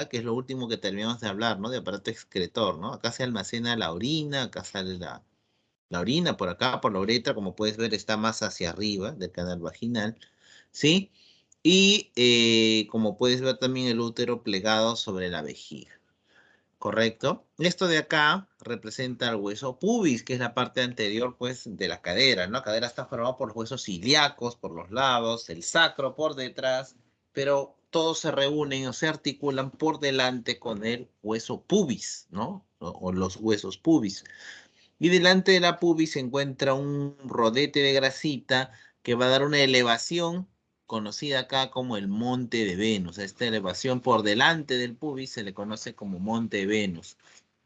que es lo último que terminamos de hablar, ¿no? De aparato excretor, ¿no? Acá se almacena la orina, acá sale la orina, por acá, por la uretra, como puedes ver, está más hacia arriba del canal vaginal, ¿sí? Y como puedes ver también el útero plegado sobre la vejiga, ¿correcto? Esto de acá representa el hueso pubis, que es la parte anterior, pues, de la cadera, ¿no? La cadera está formada por los huesos ilíacos, por los lados, el sacro por detrás, pero todos se reúnen o se articulan por delante con el hueso pubis, ¿no? O los huesos pubis. Y delante de la pubis se encuentra un rodete de grasita que va a dar una elevación conocida acá como el Monte de Venus. Esta elevación por delante del pubis se le conoce como Monte de Venus,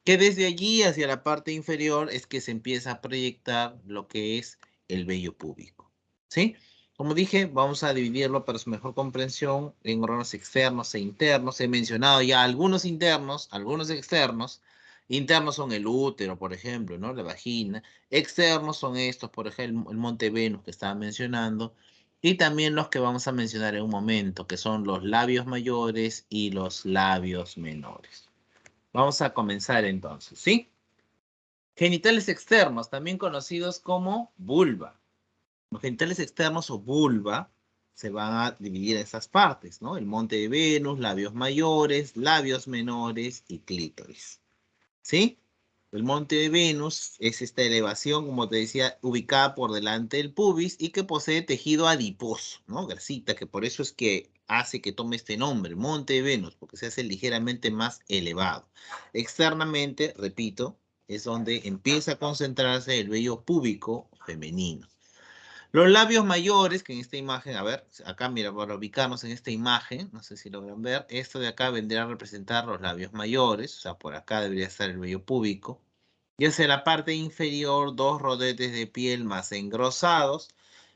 que desde allí hacia la parte inferior es que se empieza a proyectar lo que es el vello púbico, ¿sí? Como dije, vamos a dividirlo para su mejor comprensión en órganos externos e internos. He mencionado ya algunos internos, algunos externos. Internos son el útero, por ejemplo, ¿no? La vagina. Externos son estos, por ejemplo, el Monte Venus que estaba mencionando. Y también los que vamos a mencionar en un momento, que son los labios mayores y los labios menores. Vamos a comenzar entonces, ¿sí? Genitales externos, también conocidos como vulva. Los genitales externos o vulva se van a dividir en estas partes, ¿no? El monte de Venus, labios mayores, labios menores y clítoris, ¿sí? El monte de Venus es esta elevación, como te decía, ubicada por delante del pubis y que posee tejido adiposo, ¿no? Grasita, que por eso es que hace que tome este nombre, monte de Venus, porque se hace ligeramente más elevado. Externamente, repito, es donde empieza a concentrarse el vello púbico femenino. Los labios mayores, que en esta imagen, a ver, acá mira, para ubicarnos en esta imagen, no sé si logran ver, esto de acá vendría a representar los labios mayores, o sea, por acá debería estar el vello púbico. Y hacia la parte inferior, dos rodetes de piel más engrosados,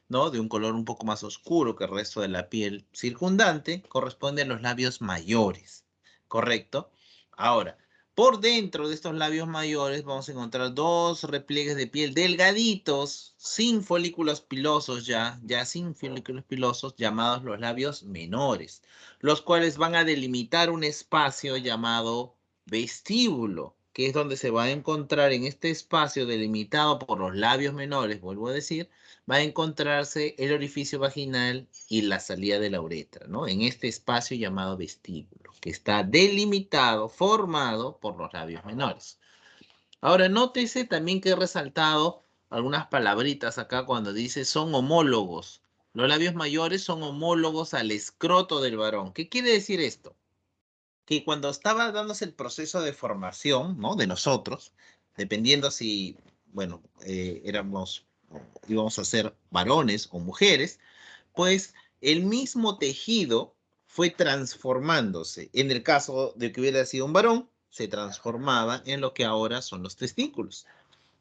¿no? De un color un poco más oscuro que el resto de la piel circundante, corresponden a los labios mayores, ¿correcto? Ahora, por dentro de estos labios mayores vamos a encontrar dos repliegues de piel delgaditos, sin folículos pilosos ya sin folículos pilosos, llamados los labios menores, los cuales van a delimitar un espacio llamado vestíbulo, que es donde se va a encontrar en este espacio delimitado por los labios menores, vuelvo a decir, va a encontrarse el orificio vaginal y la salida de la uretra, ¿no? En este espacio llamado vestíbulo, que está delimitado, formado por los labios menores. Ahora, nótese también que he resaltado algunas palabritas acá cuando dice son homólogos. Los labios mayores son homólogos al escroto del varón. ¿Qué quiere decir esto? Que cuando estaba dándose el proceso de formación, ¿no? De nosotros, dependiendo si, bueno, íbamos a ser varones o mujeres, pues el mismo tejido fue transformándose. En el caso de que hubiera sido un varón, se transformaba en lo que ahora son los testículos.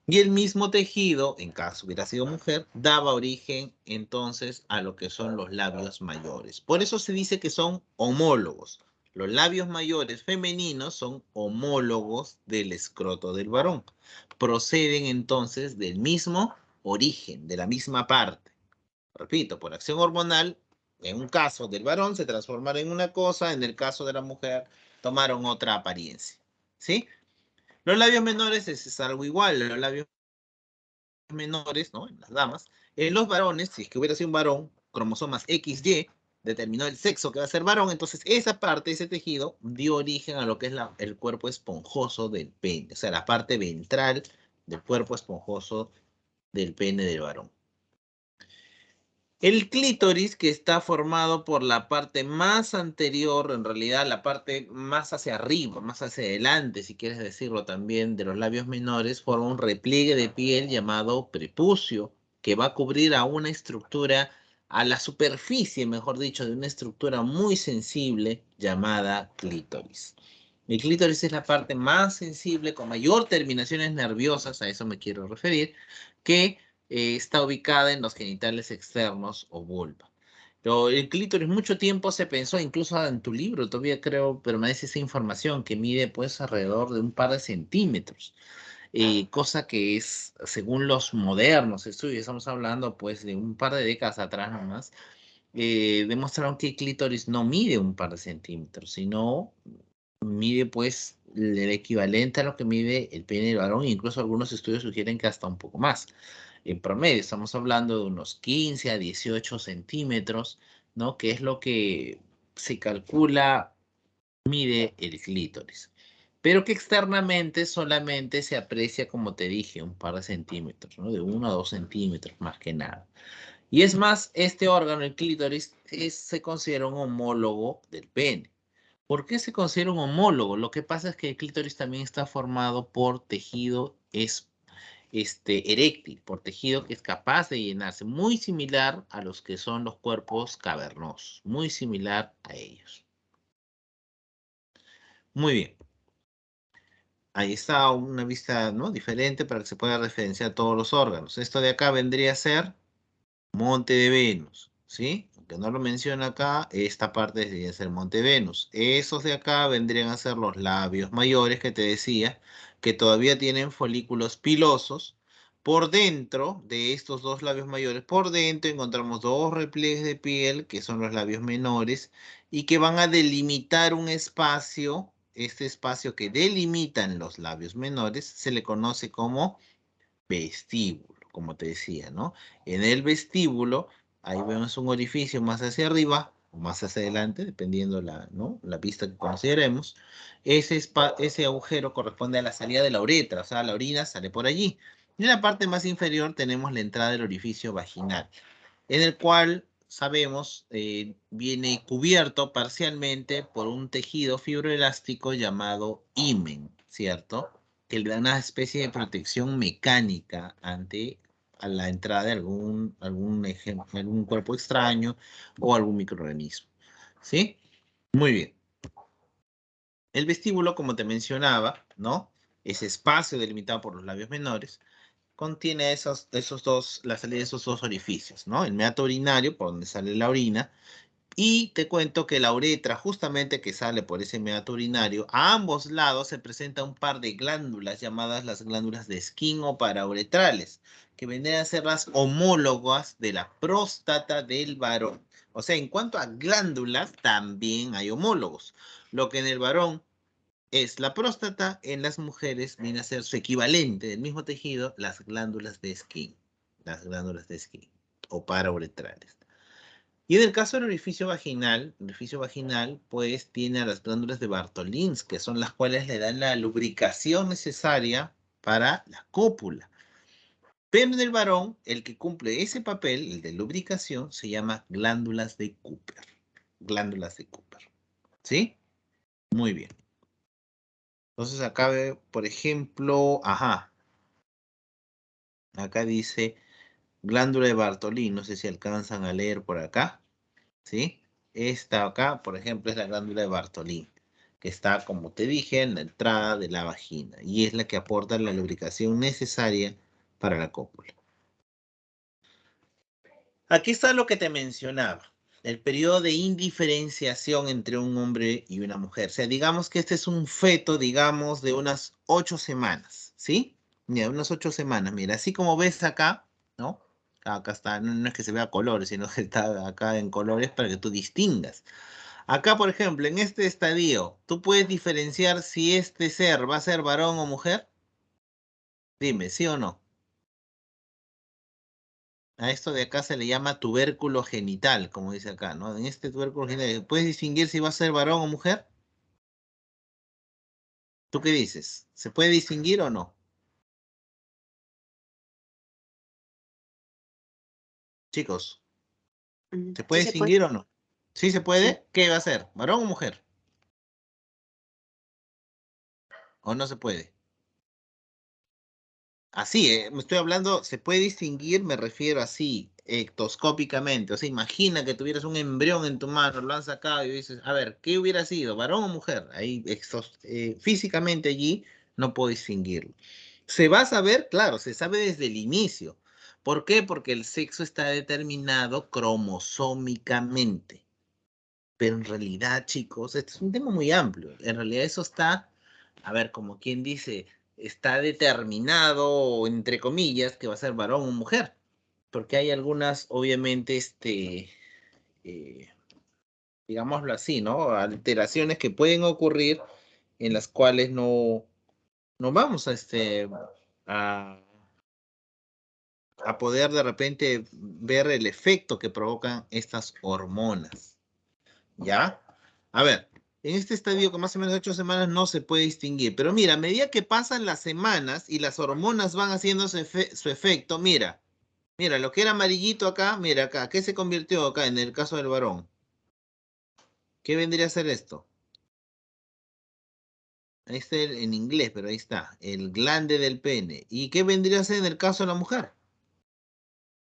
Y el mismo tejido, en caso hubiera sido mujer, daba origen entonces a lo que son los labios mayores. Por eso se dice que son homólogos. Los labios mayores femeninos son homólogos del escroto del varón. Proceden entonces del mismo origen, de la misma parte. Repito, por acción hormonal, en un caso del varón se transformaron en una cosa, en el caso de la mujer tomaron otra apariencia. ¿Sí? Los labios menores es algo igual. Los labios menores, ¿no? En las damas. En los varones, si es que hubiera sido un varón, cromosomas XY, determinó el sexo que va a ser varón, entonces esa parte, ese tejido, dio origen a lo que es el cuerpo esponjoso del pene, o sea, la parte ventral del cuerpo esponjoso del pene del varón. El clítoris, que está formado por la parte más anterior, en realidad la parte más hacia arriba, más hacia adelante, si quieres decirlo también, de los labios menores, forma un repliegue de piel llamado prepucio, que va a cubrir a una estructura, a la superficie, mejor dicho, de una estructura muy sensible llamada clítoris. El clítoris es la parte más sensible, con mayor terminaciones nerviosas, a eso me quiero referir, que está ubicada en los genitales externos o vulva. Pero el clítoris mucho tiempo se pensó, incluso en tu libro todavía creo, permanece esa información que mide pues alrededor de un par de centímetros, cosa que según los modernos estudios, estamos hablando pues de un par de décadas atrás nomás, demostraron que el clítoris no mide un par de centímetros, sino mide pues el equivalente a lo que mide el pene del varón, e incluso algunos estudios sugieren que hasta un poco más. En promedio estamos hablando de unos 15 a 18 centímetros, ¿no? Que es lo que se calcula mide el clítoris. Pero que externamente solamente se aprecia, como te dije, un par de centímetros, ¿no? De 1 a 2 centímetros más que nada. Y es más, este órgano, el clítoris, se considera un homólogo del pene. ¿Por qué se considera un homólogo? Lo que pasa es que el clítoris también está formado por tejido eréctil, por tejido que es capaz de llenarse, muy similar a los que son los cuerpos cavernosos, muy similar a ellos. Muy bien. Ahí está una vista, ¿no? Diferente para que se pueda referenciar todos los órganos. Esto de acá vendría a ser Monte de Venus, ¿sí? Aunque no lo menciona acá, esta parte debería ser Monte Venus. Esos de acá vendrían a ser los labios mayores que te decía, que todavía tienen folículos pilosos. Por dentro de estos dos labios mayores, por dentro encontramos dos repliegues de piel, que son los labios menores, y que van a delimitar un espacio. Este espacio que delimitan los labios menores se le conoce como vestíbulo, como te decía, ¿no? En el vestíbulo, ahí vemos un orificio más hacia arriba o más hacia adelante, dependiendo la, ¿no? La pista que consideremos. Ese agujero corresponde a la salida de la uretra, o sea, la orina sale por allí. Y en la parte más inferior tenemos la entrada del orificio vaginal, en el cual sabemos viene cubierto parcialmente por un tejido fibroelástico llamado himen, ¿cierto? Que le da una especie de protección mecánica ante a la entrada de algún cuerpo extraño o algún microorganismo. ¿Sí? Muy bien. El vestíbulo, como te mencionaba, ¿no? Ese espacio delimitado por los labios menores, contiene la salida de esos dos orificios, ¿no? El meato urinario, por donde sale la orina, y te cuento que la uretra, justamente que sale por ese meato urinario, a ambos lados se presenta un par de glándulas llamadas las glándulas de Skene o parauretrales, que vendrían a ser las homólogas de la próstata del varón. O sea, en cuanto a glándulas, también hay homólogos. Lo que en el varón es la próstata, en las mujeres viene a ser su equivalente del mismo tejido, las glándulas de Skene, o parauretrales. Y en el caso del orificio vaginal, pues tiene a las glándulas de Bartholins, que son las cuales le dan la lubricación necesaria para la cópula. Pero en el varón, el que cumple ese papel, el de lubricación, se llama glándulas de Cooper. Glándulas de Cooper. ¿Sí? Muy bien. Entonces acá, por ejemplo, ajá, acá dice glándula de Bartholin, no sé si alcanzan a leer por acá, ¿sí? Esta acá, por ejemplo, es la glándula de Bartholin, que está, como te dije, en la entrada de la vagina y es la que aporta la lubricación necesaria para la cópula. Aquí está lo que te mencionaba, el periodo de indiferenciación entre un hombre y una mujer. O sea, digamos que este es un feto, digamos, de unas 8 semanas, ¿sí? Mira, unas 8 semanas. Mira, así como ves acá, ¿no? Acá está, no es que se vea colores, sino que está acá en colores para que tú distingas. Acá, por ejemplo, en este estadio, ¿tú puedes diferenciar si este ser va a ser varón o mujer? Dime, ¿sí o no? A esto de acá se le llama tubérculo genital, como dice acá, ¿no? En este tubérculo genital, ¿puedes distinguir si va a ser varón o mujer? ¿Tú qué dices? ¿Se puede distinguir o no? Chicos, ¿se Sí puede se puede. distinguir o no? ¿Sí se Sí. puede? ¿Qué va a ser? ¿Varón o mujer? ¿O no se puede? Así, me estoy hablando, se puede distinguir, me refiero así, ectoscópicamente. O sea, imagina que tuvieras un embrión en tu mano, lo han sacado y dices, a ver, ¿qué hubiera sido, varón o mujer? Ahí, físicamente allí, no puedo distinguirlo. Se va a saber, claro, se sabe desde el inicio. ¿Por qué? Porque el sexo está determinado cromosómicamente. Pero en realidad, chicos, este es un tema muy amplio. En realidad eso está, a ver, como quien dice, está determinado, entre comillas, que va a ser varón o mujer. Porque hay algunas, obviamente, digámoslo así, ¿no? Alteraciones que pueden ocurrir en las cuales no vamos a, a poder de repente ver el efecto que provocan estas hormonas, ¿ya? A ver, en este estadio con más o menos 8 semanas no se puede distinguir, pero mira, a medida que pasan las semanas y las hormonas van haciendo su efecto, mira, lo que era amarillito acá, mira acá, ¿qué se convirtió acá en el caso del varón? ¿Qué vendría a ser esto? Ahí está en inglés, pero ahí está, el glande del pene. ¿Y qué vendría a ser en el caso de la mujer?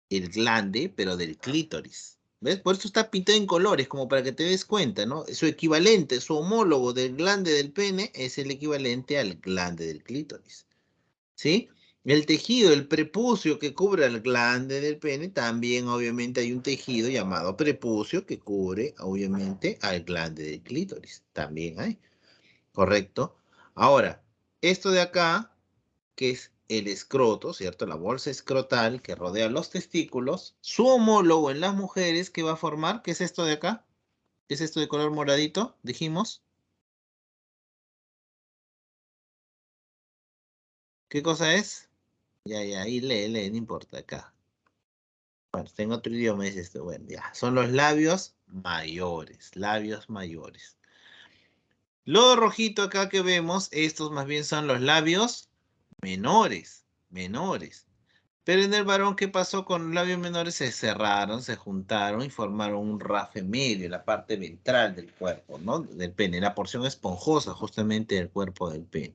El glande, pero del clítoris. ¿Ves? Por eso está pintado en colores, como para que te des cuenta, ¿no? Su equivalente, su homólogo del glande del pene es el equivalente al glande del clítoris. ¿Sí? El tejido, el prepucio que cubre el glande del pene, también obviamente hay un tejido llamado prepucio que cubre obviamente al glande del clítoris. También hay, ¿correcto? Ahora, esto de acá que es el escroto, ¿cierto? La bolsa escrotal que rodea los testículos, su homólogo en las mujeres que va a formar, ¿qué es esto de acá? ¿Qué es esto de color moradito? Dijimos. ¿Qué cosa es? Ya, ahí lee, no importa acá. Bueno, tengo otro idioma, es esto. Bueno, ya. Son los labios mayores, labios mayores. Lo rojito acá que vemos, estos más bien son los labios menores, menores. Pero en el varón, ¿qué pasó con los labios menores? Se cerraron, se juntaron y formaron un rafe medio, la parte ventral del cuerpo, ¿no? Del pene, la porción esponjosa justamente del cuerpo del pene.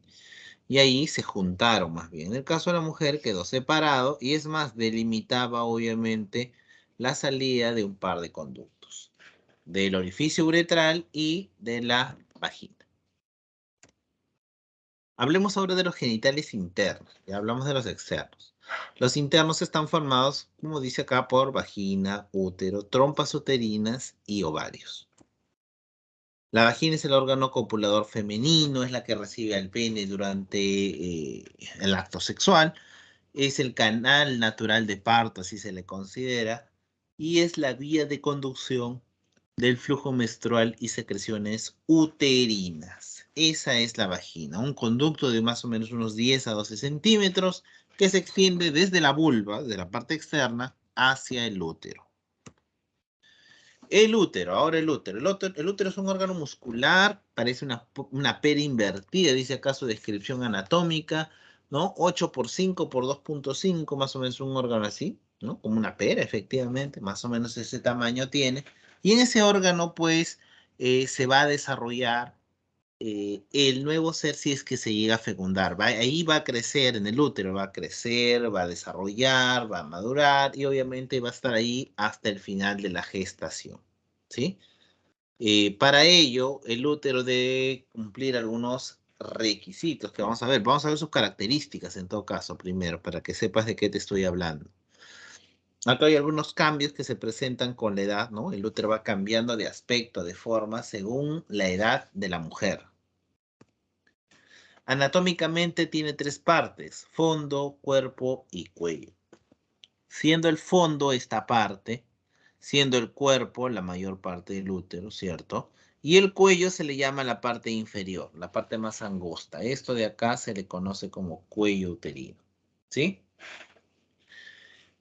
Y ahí se juntaron más bien. En el caso de la mujer quedó separado y es más, delimitaba obviamente la salida de un par de conductos, del orificio uretral y de la vagina. Hablemos ahora de los genitales internos, ya hablamos de los externos. Los internos están formados, como dice acá, por vagina, útero, trompas uterinas y ovarios. La vagina es el órgano copulador femenino, es la que recibe al pene durante el acto sexual, es el canal natural de parto, así se le considera, y es la vía de conducción del flujo menstrual y secreciones uterinas. Esa es la vagina, un conducto de más o menos unos 10 a 12 centímetros que se extiende desde la vulva, de la parte externa, hacia el útero. El útero, ahora el útero. El útero es un órgano muscular, parece una pera invertida, dice acá su descripción anatómica, ¿no? 8 por 5 por 2,5, más o menos un órgano así, ¿no? Como una pera, efectivamente, más o menos ese tamaño tiene. Y en ese órgano, pues, se va a desarrollar el nuevo ser si es que se llega a fecundar. Ahí va a crecer, en el útero va a crecer, va a desarrollar, va a madurar y obviamente va a estar ahí hasta el final de la gestación. ¿Sí? Para ello, el útero debe cumplir algunos requisitos que vamos a ver. Vamos a ver sus características en todo caso primero, para que sepas de qué te estoy hablando. Acá hay algunos cambios que se presentan con la edad, ¿no? El útero va cambiando de aspecto, de forma, según la edad de la mujer. Anatómicamente tiene tres partes: fondo, cuerpo y cuello. Siendo el fondo esta parte, siendo el cuerpo la mayor parte del útero, ¿cierto? Y el cuello se le llama la parte inferior, la parte más angosta. Esto de acá se le conoce como cuello uterino, ¿sí?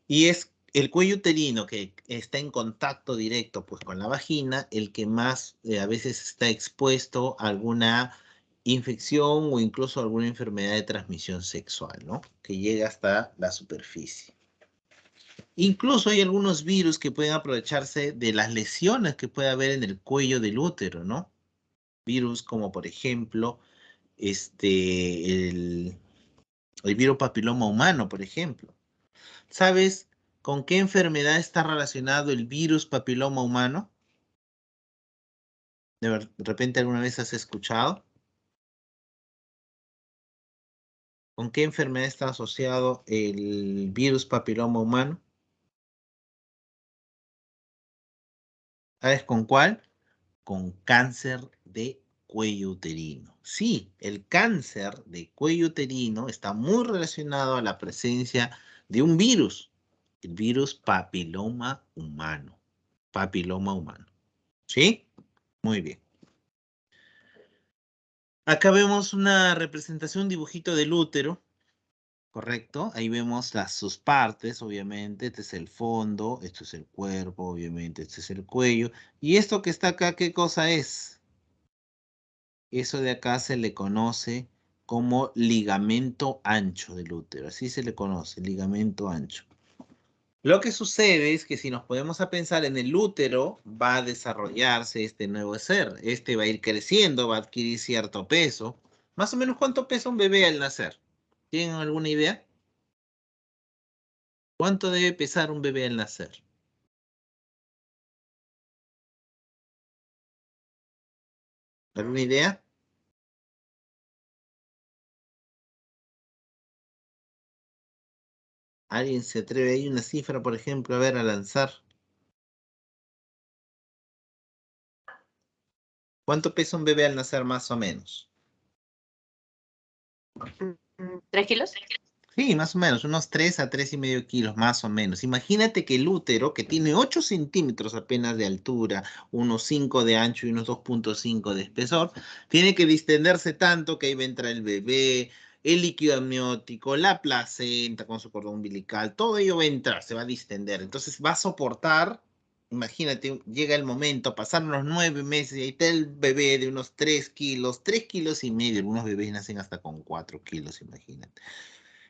Y es el cuello uterino que está en contacto directo pues con la vagina, el que más a veces está expuesto a alguna infección o incluso alguna enfermedad de transmisión sexual, ¿no? Que llega hasta la superficie. Incluso hay algunos virus que pueden aprovecharse de las lesiones que puede haber en el cuello del útero, ¿no? Virus como por ejemplo el, el virus papiloma humano, por ejemplo. ¿Sabes con qué enfermedad está relacionado el virus papiloma humano? ¿De repente alguna vez has escuchado? ¿Con qué enfermedad está asociado el virus papiloma humano? ¿Sabes con cuál? Con cáncer de cuello uterino. Sí, el cáncer de cuello uterino está muy relacionado a la presencia de un virus, el virus papiloma humano. papiloma humano. ¿Sí? Muy bien. Acá vemos una representación, un dibujito del útero, ¿correcto? Ahí vemos sus partes, obviamente. Este es el fondo, esto es el cuerpo, obviamente, este es el cuello. ¿Y esto que está acá, qué cosa es? Eso de acá se le conoce como ligamento ancho del útero. Así se le conoce, ligamento ancho. Lo que sucede es que si nos podemos a pensar en el útero, va a desarrollarse este nuevo ser. Este va a ir creciendo, va a adquirir cierto peso. Más o menos, ¿cuánto pesa un bebé al nacer? ¿Tienen alguna idea? ¿Cuánto debe pesar un bebé al nacer? ¿Alguna idea? ¿Alguien se atreve ahí una cifra, por ejemplo, a ver, a lanzar? ¿Cuánto pesa un bebé al nacer más o menos? 3 kilos. Sí, más o menos, unos 3 a 3,5 kilos, más o menos. Imagínate que el útero, que tiene 8 centímetros apenas de altura, unos 5 de ancho y unos 2,5 de espesor, tiene que distenderse tanto que ahí va a entrar el bebé, el líquido amniótico, la placenta con su cordón umbilical, todo ello va a entrar, se va a distender. Entonces va a soportar, imagínate, llega el momento, pasaron los 9 meses y ahí está el bebé de unos 3 kilos, 3,5 kilos. Algunos bebés nacen hasta con 4 kilos, imagínate.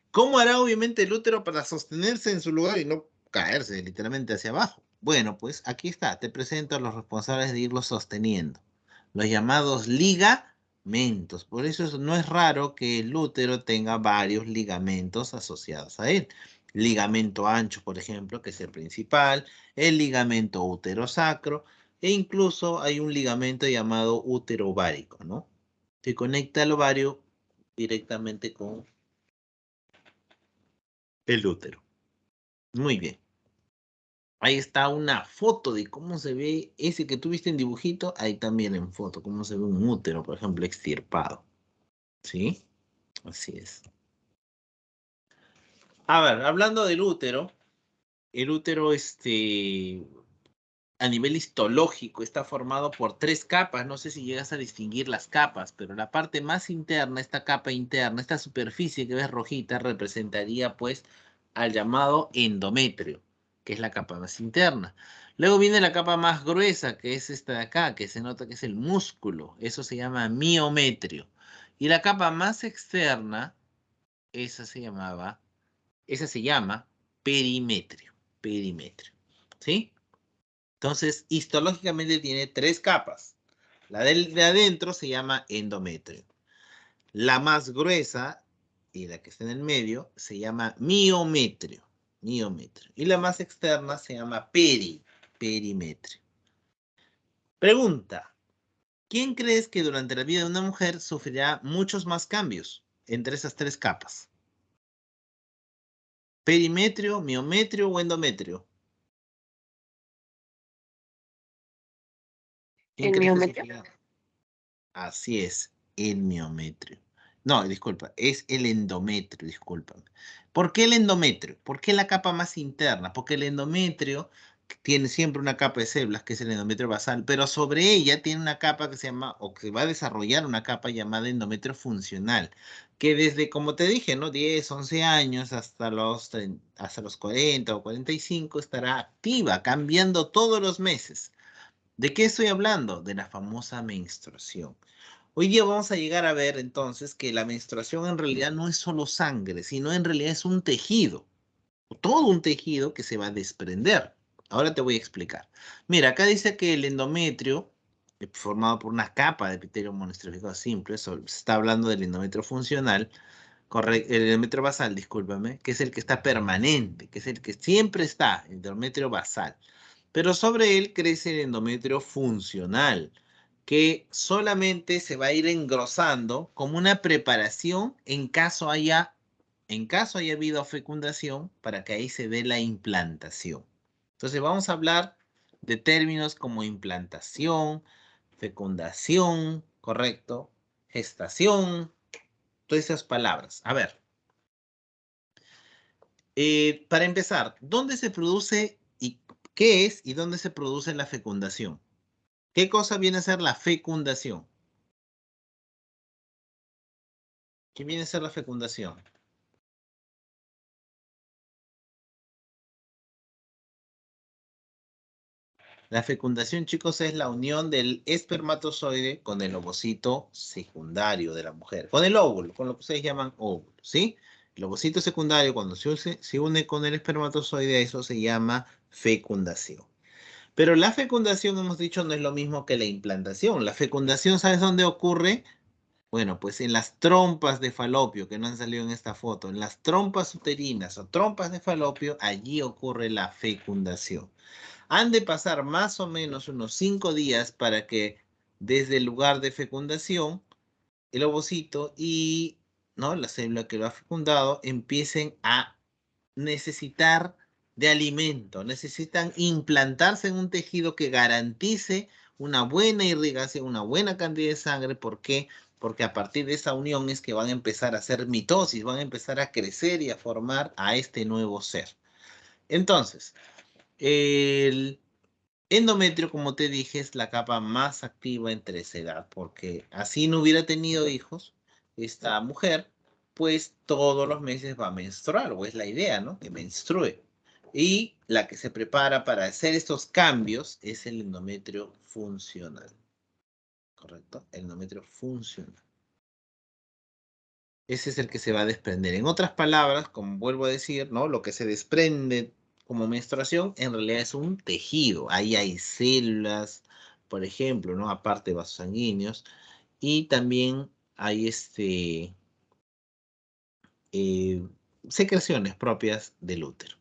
¿Cómo hará obviamente el útero para sostenerse en su lugar y no caerse literalmente hacia abajo? Bueno, pues aquí está, te presento a los responsables de irlo sosteniendo, los llamados ligamentos. Por eso no es raro que el útero tenga varios ligamentos asociados a él. Ligamento ancho, por ejemplo, que es el principal, el ligamento uterosacro, e incluso hay un ligamento llamado útero ovárico, ¿no? Que conecta el ovario directamente con el útero. Muy bien. Ahí está una foto de cómo se ve ese que tuviste en dibujito. Ahí también en foto, cómo se ve un útero, por ejemplo, extirpado. ¿Sí? Así es. A ver, hablando del útero, el útero, a nivel histológico, está formado por 3 capas. No sé si llegas a distinguir las capas, pero la parte más interna, esta capa interna, esta superficie que ves rojita, representaría pues al llamado endometrio, que es la capa más interna. Luego viene la capa más gruesa, que es esta de acá, que se nota que es el músculo. Eso se llama miometrio. Y la capa más externa, esa esa se llama perimetrio. Perimetrio. ¿Sí? Entonces, histológicamente tiene 3 capas. La de adentro se llama endometrio. La más gruesa y la que está en el medio se llama miometrio. Miometrio. Y la más externa se llama perimetrio. Pregunta: ¿quién crees que durante la vida de una mujer sufrirá muchos más cambios entre esas 3 capas? ¿Perimetrio, miometrio o endometrio? ¿Quién El crees que miometrio. sufrirá? Así es, el miometrio. No, disculpa, es el endometrio, discúlpame. ¿Por qué el endometrio? ¿Por qué la capa más interna? Porque el endometrio tiene siempre una capa de células, que es el endometrio basal, pero sobre ella tiene una capa que se llama, o que va a desarrollar una capa llamada endometrio funcional, que desde, como te dije, ¿no? 10, 11 años hasta los 40 o 45 estará activa, cambiando todos los meses. ¿De qué estoy hablando? De la famosa menstruación. Hoy día vamos a llegar a ver entonces que la menstruación en realidad no es solo sangre, sino en realidad es un tejido, todo un tejido que se va a desprender. Ahora te voy a explicar. Mira, acá dice que el endometrio, formado por una capa de epitelio monoestratificado simple, se está hablando del endometrio funcional, correcto, el endometrio basal, discúlpame, que es el que está permanente, que es el que siempre está, el endometrio basal. Pero sobre él crece el endometrio funcional, que solamente se va a ir engrosando como una preparación en caso haya habido fecundación, para que ahí se dé la implantación. Entonces vamos a hablar de términos como implantación, fecundación, ¿correcto? Gestación, todas esas palabras. A ver, para empezar, ¿dónde se produce y ¿Qué es y dónde se produce la fecundación? ¿Qué cosa viene a ser la fecundación? ¿Qué viene a ser la fecundación? La fecundación, chicos, es la unión del espermatozoide con el ovocito secundario de la mujer, con el óvulo, con lo que ustedes llaman óvulo, ¿sí? El ovocito secundario, cuando se une con el espermatozoide, eso se llama fecundación. Pero la fecundación, hemos dicho, no es lo mismo que la implantación. La fecundación, ¿sabes dónde ocurre? Bueno, pues en las trompas de falopio, que no han salido en esta foto, en las trompas uterinas o trompas de falopio, allí ocurre la fecundación. Han de pasar más o menos unos 5 días para que desde el lugar de fecundación, el ovocito y, ¿no?, la célula que lo ha fecundado empiecen a necesitar de alimento, necesitan implantarse en un tejido que garantice una buena irrigación, una buena cantidad de sangre. ¿Por qué? Porque a partir de esa unión es que van a empezar a hacer mitosis, van a empezar a crecer y a formar a este nuevo ser. Entonces, el endometrio, como te dije, es la capa más activa entre esa edad, porque así no hubiera tenido hijos esta mujer, pues todos los meses va a menstruar, o es la idea, ¿no? Que menstrue. Y la que se prepara para hacer estos cambios es el endometrio funcional. ¿Correcto? El endometrio funcional. Ese es el que se va a desprender. En otras palabras, como vuelvo a decir, ¿no? Lo que se desprende como menstruación en realidad es un tejido. Ahí hay células, por ejemplo, ¿no? Aparte de vasos sanguíneos. Y también hay eh, secreciones propias del útero.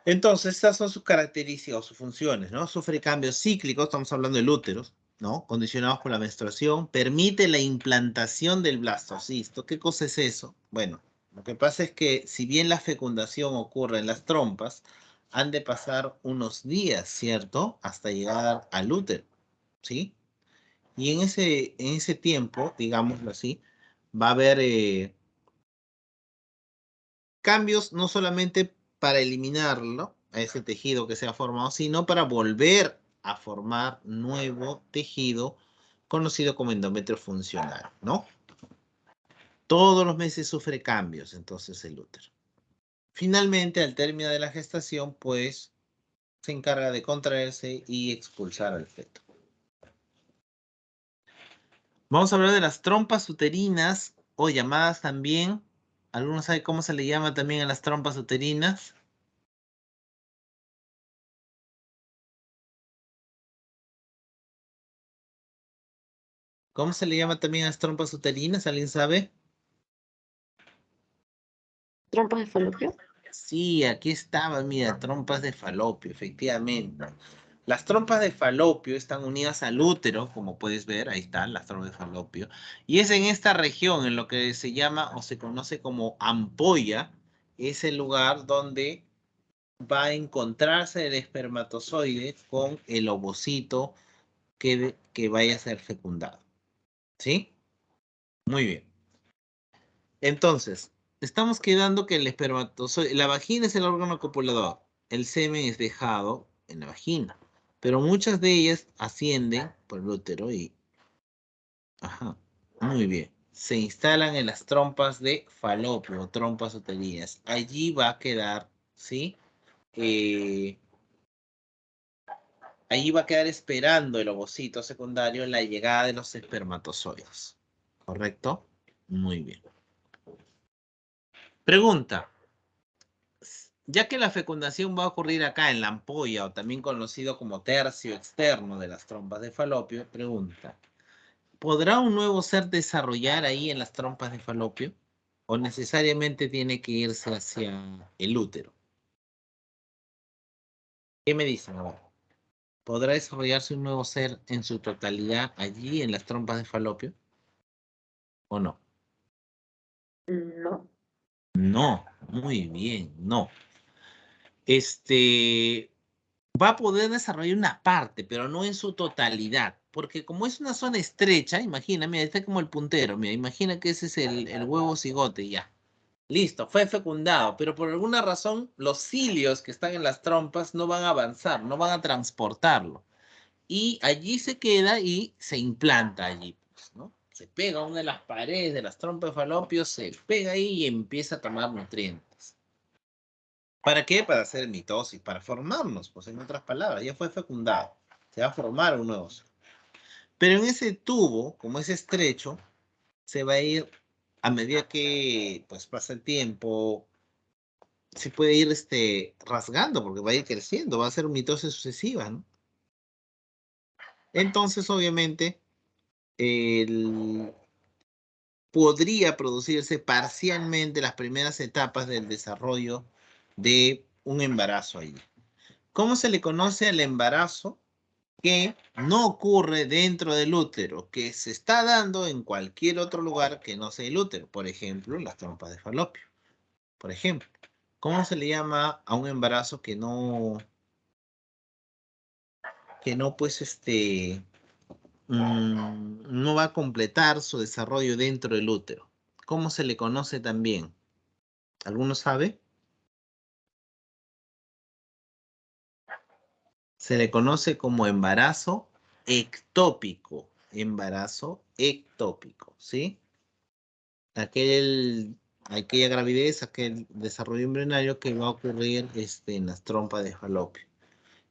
Entonces, estas son sus características o sus funciones, ¿no? Sufre cambios cíclicos, estamos hablando del útero, ¿no? Condicionados por la menstruación, permite la implantación del blastocisto. ¿Qué cosa es eso? Bueno, lo que pasa es que si bien la fecundación ocurre en las trompas, han de pasar unos días, ¿cierto?, hasta llegar al útero, ¿sí? Y en ese tiempo, digámoslo así, va a haber cambios no solamente para eliminarlo, a ese tejido que se ha formado, sino para volver a formar nuevo tejido conocido como endometrio funcional, ¿no? Todos los meses sufre cambios, entonces, el útero. Finalmente, al término de la gestación, pues, se encarga de contraerse y expulsar al feto. Vamos a hablar de las trompas uterinas, o llamadas también, ¿algunos saben cómo se le llama también a las trompas uterinas? ¿Cómo se le llama también a las trompas uterinas? ¿Alguien sabe? ¿Trompas de falopio? Sí, aquí estaba, mira, trompas de falopio, efectivamente. Las trompas de falopio están unidas al útero, como puedes ver, ahí están las trompas de falopio, y es en esta región, en lo que se llama o se conoce como ampolla, es el lugar donde va a encontrarse el espermatozoide con el ovocito que vaya a ser fecundado. ¿Sí? Muy bien. Entonces, estamos quedando que el espermatozoide, la vagina es el órgano copulador, el semen es dejado en la vagina, pero muchas de ellas ascienden por el útero y, ajá, muy bien, se instalan en las trompas de falopio, trompas uterinas. Allí va a quedar, ¿sí? Eh, Allí va a quedar esperando el ovocito secundario la llegada de los espermatozoides. ¿Correcto? Muy bien. Pregunta. Ya que la fecundación va a ocurrir acá en la ampolla, o también conocido como tercio externo de las trompas de falopio, pregunta, ¿podrá un nuevo ser desarrollar ahí en las trompas de falopio? ¿O necesariamente tiene que irse hacia el útero? ¿Qué me dicen ahora? ¿Podrá desarrollarse un nuevo ser en su totalidad allí en las trompas de falopio? ¿O no? No. No, muy bien, no. Va a poder desarrollar una parte, pero no en su totalidad, porque como es una zona estrecha, imagina, mira, está como el puntero, mira, imagina que ese es el huevo cigote ya. Listo, fue fecundado, pero por alguna razón los cilios que están en las trompas no van a avanzar, no van a transportarlo. Y allí se queda y se implanta allí, pues, ¿no? Se pega a una de las paredes de las trompas de falopio, se pega ahí y empieza a tomar nutrientes. ¿Para qué? Para hacer mitosis, para formarnos, pues en otras palabras, ya fue fecundado. Se va a formar un nuevo ser. Pero en ese tubo, como es estrecho, se va a ir, a medida que pues pasa el tiempo, se puede ir rasgando, porque va a ir creciendo, va a ser mitosis sucesiva, ¿no? Entonces, obviamente, el, podría producirse parcialmente las primeras etapas del desarrollo de un embarazo ahí. ¿Cómo se le conoce al embarazo que no ocurre dentro del útero, que se está dando en cualquier otro lugar que no sea el útero? Por ejemplo, las trompas de falopio. Por ejemplo, ¿cómo se le llama a un embarazo que no pues no va a completar su desarrollo dentro del útero? ¿Cómo se le conoce también? ¿Alguno sabe? Se le conoce como embarazo ectópico. Embarazo ectópico, ¿sí? Aquella gravidez, aquel desarrollo embrionario que va a ocurrir en las trompas de falopio.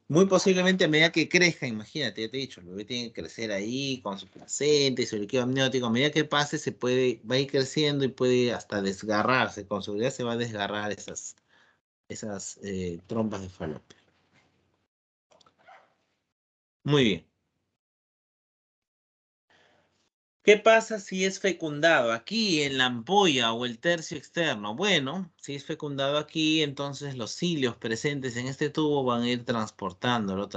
Muy posiblemente a medida que crezca, imagínate, ya te he dicho, el bebé tiene que crecer ahí con su placenta y su líquido amniótico. A medida que pase, va a ir creciendo y puede hasta desgarrarse. Con seguridad se va a desgarrar esas trompas de falopio. Muy bien. ¿Qué pasa si es fecundado aquí en la ampolla o el tercio externo? Bueno, si es fecundado aquí, entonces los cilios presentes en este tubo van a ir transportándolo,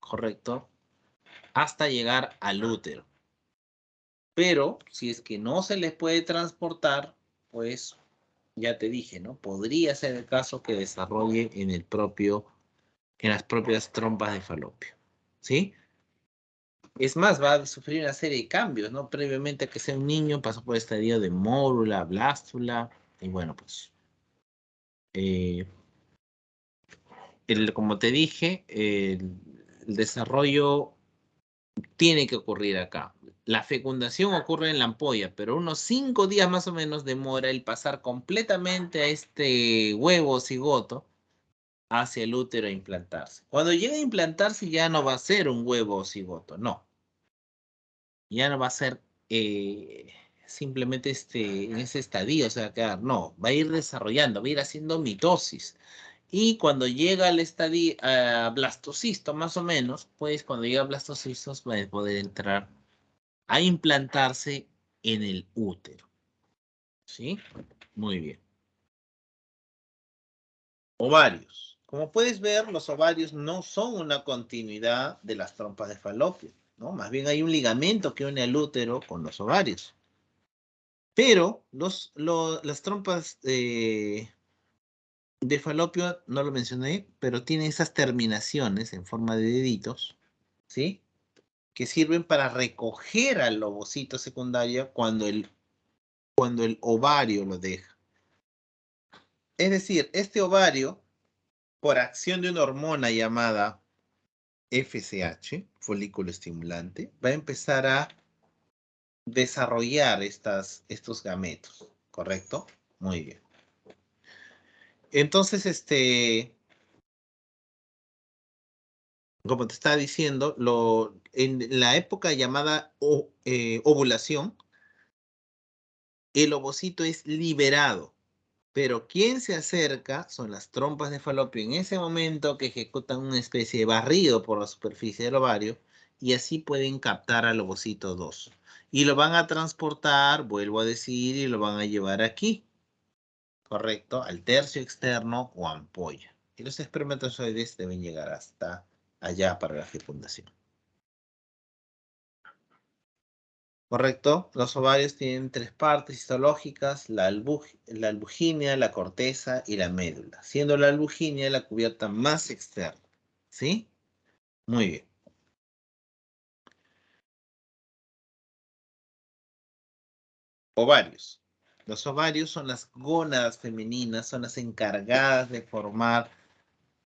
correcto, hasta llegar al útero. Pero si es que no se les puede transportar, pues ya te dije, ¿no? Podría ser el caso que desarrolle en las propias trompas de falopio, ¿sí? Es más, va a sufrir una serie de cambios, ¿no? Previamente a que sea un niño, pasó por el estadio de mórula, blástula, y bueno, pues, eh, como te dije, el desarrollo tiene que ocurrir acá. La fecundación ocurre en la ampolla, pero unos 5 días más o menos demora el pasar completamente a este huevo cigoto hacia el útero a implantarse. Cuando llegue a implantarse ya no va a ser un huevo cigoto, no. Ya no va a ser simplemente en ese estadio, o sea, quedar, no, va a ir desarrollando, va a ir haciendo mitosis. Y cuando llega al estadio blastocisto, más o menos, pues cuando llega a blastocistos va a poder entrar a implantarse en el útero. ¿Sí? Muy bien. Ovarios. Como puedes ver, los ovarios no son una continuidad de las trompas de falopio, ¿no? Más bien hay un ligamento que une al útero con los ovarios. Pero las trompas de falopio, no lo mencioné, pero tienen esas terminaciones en forma de deditos, ¿sí? Que sirven para recoger al ovocito secundario cuando el ovario lo deja. Es decir, este ovario, por acción de una hormona llamada FSH, folículo estimulante, va a empezar a desarrollar estos gametos, ¿correcto? Muy bien. Entonces, como te estaba diciendo, en la época llamada ovulación, el ovocito es liberado, pero quien se acerca son las trompas de falopio en ese momento que ejecutan una especie de barrido por la superficie del ovario y así pueden captar al ovocito 2. Y lo van a transportar, vuelvo a decir, y lo van a llevar aquí, ¿correcto? Al tercio externo o ampolla. Y los espermatozoides deben llegar hasta allá para la fecundación. ¿Correcto? Los ovarios tienen 3 partes histológicas, la albuginia, la corteza y la médula, siendo la albuginia la cubierta más externa. ¿Sí? Muy bien. Ovarios. Los ovarios son las gónadas femeninas, son las encargadas de formar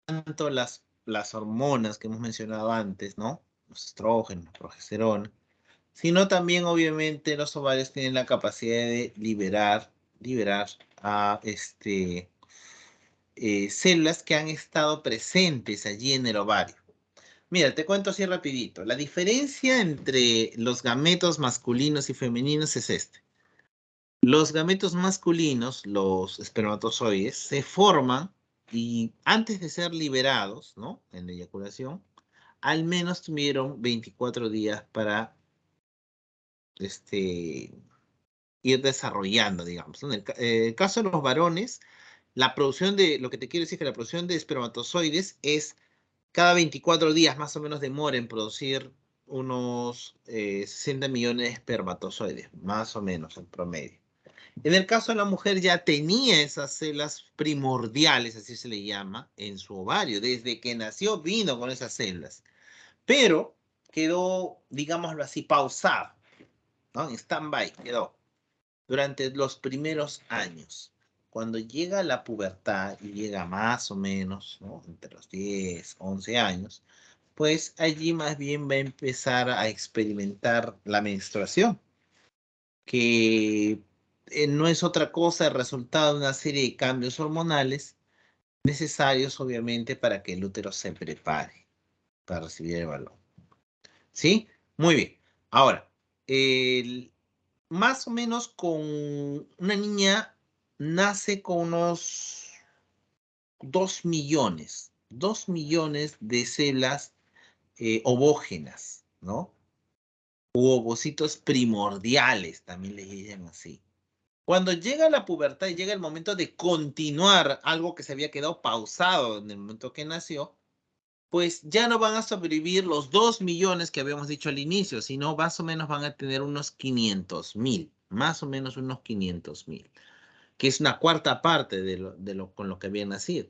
tanto las hormonas que hemos mencionado antes, ¿no? Los estrógenos, progesterona, sino también, obviamente, los ovarios tienen la capacidad de liberar a células que han estado presentes allí en el ovario. Mira, te cuento así rapidito. La diferencia entre los gametos masculinos y femeninos es este. Los gametos masculinos, los espermatozoides, se forman y antes de ser liberados, ¿no? En la eyaculación, al menos tuvieron 24 días para ir desarrollando, digamos. En el caso de los varones, la producción lo que te quiero decir es que la producción de espermatozoides es cada 24 días más o menos demora en producir unos 60 millones de espermatozoides, más o menos en promedio. En el caso de la mujer ya tenía esas células primordiales, así se le llama, en su ovario. Desde que nació vino con esas células, pero quedó, digámoslo así, pausado, ¿no? En stand-by quedó durante los primeros años. Cuando llega la pubertad y llega más o menos, ¿no? Entre los 10, 11 años, pues allí más bien va a empezar a experimentar la menstruación, que no es otra cosa el resultado de una serie de cambios hormonales necesarios, obviamente, para que el útero se prepare para recibir el balón. ¿Sí? Muy bien. Ahora, más o menos con una niña nace con unos 2 millones de células ovógenas, ¿no? U ovocitos primordiales, también les dicen así. Cuando llega la pubertad y llega el momento de continuar algo que se había quedado pausado en el momento que nació, pues ya no van a sobrevivir los 2 millones que habíamos dicho al inicio, sino más o menos van a tener unos 500.000, más o menos unos 500.000, que es una cuarta parte de lo con lo que habían nacido.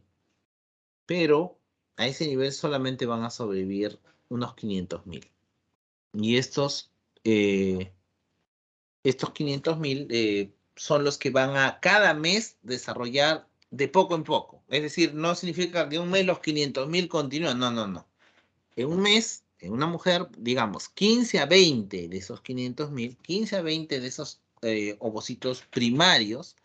Pero a ese nivel solamente van a sobrevivir unos 500.000. Y estos 500.000 son los que van a cada mes desarrollar de poco en poco. Es decir, no significa que un mes los 500.000 continúan, no, no, no. En un mes, en una mujer, digamos, 15 a 20 de esos 500.000, 15 a 20 de esos ovocitos primarios,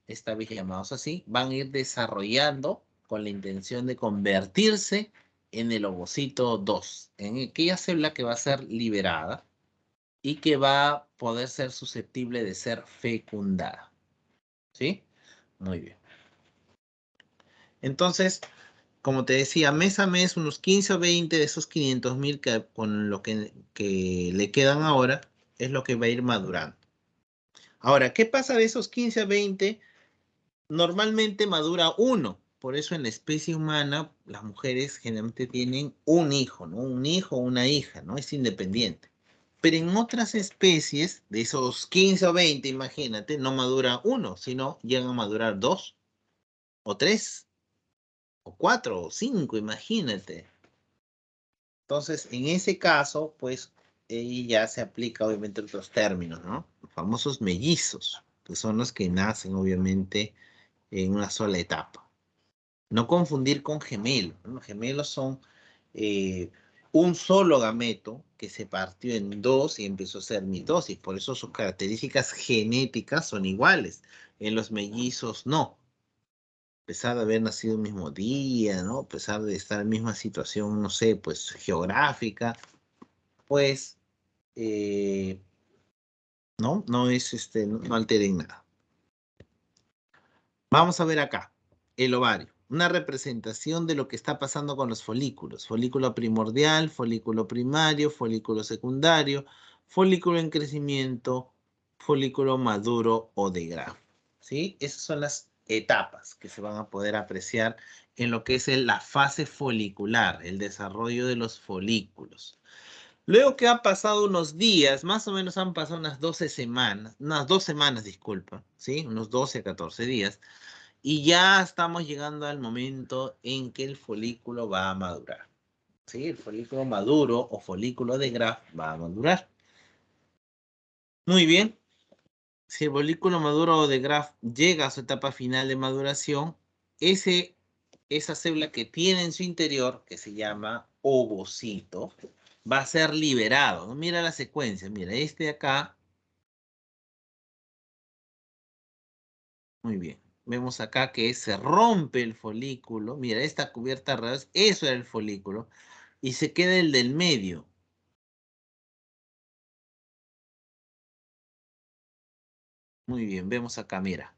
esta vez llamados así, van a ir desarrollando con la intención de convertirse en el ovocito 2, en aquella célula que va a ser liberada y que va a poder ser susceptible de ser fecundada. ¿Sí? Muy bien. Entonces, como te decía, mes a mes, unos 15 o 20 de esos 500.000 con lo que le quedan ahora, es lo que va a ir madurando. Ahora, ¿qué pasa de esos 15 a 20? Normalmente madura uno. Por eso en la especie humana, las mujeres generalmente tienen un hijo, ¿no? Un hijo o una hija, ¿no? Es independiente. Pero en otras especies, de esos 15 o 20, imagínate, no madura uno, sino llegan a madurar dos, o tres, o cuatro, o cinco, imagínate. Entonces, en ese caso, pues, ahí ya se aplica, obviamente, otros términos, ¿no? Los famosos mellizos, que son los que nacen, obviamente, en una sola etapa. No confundir con gemelos, ¿no? Los gemelos son eh, un solo gameto que se partió en dos y empezó a ser mitosis. Por eso sus características genéticas son iguales. En los mellizos no. A pesar de haber nacido el mismo día, ¿no? A pesar de estar en la misma situación, no sé, pues geográfica, pues no es no alteren nada. Vamos a ver acá, el ovario. Una representación de lo que está pasando con los folículos. Folículo primordial, folículo primario, folículo secundario, folículo en crecimiento, folículo maduro o de grafo. ¿Sí? Esas son las etapas que se van a poder apreciar en lo que es la fase folicular, el desarrollo de los folículos. Luego que han pasado unos días, más o menos han pasado unas 12 semanas, unas 2 semanas, disculpa, ¿sí? Unos 12 a 14 días y ya estamos llegando al momento en que el folículo va a madurar. ¿Sí? El folículo maduro o folículo de Graf va a madurar. Muy bien. Si el folículo maduro de Graf llega a su etapa final de maduración, esa célula que tiene en su interior, que se llama ovocito, va a ser liberado, ¿no? Mira la secuencia, mira, este de acá, muy bien. Vemos acá que se rompe el folículo, mira, esta cubierta de rayos, eso era el folículo, y se queda el del medio. Muy bien, vemos acá, mira.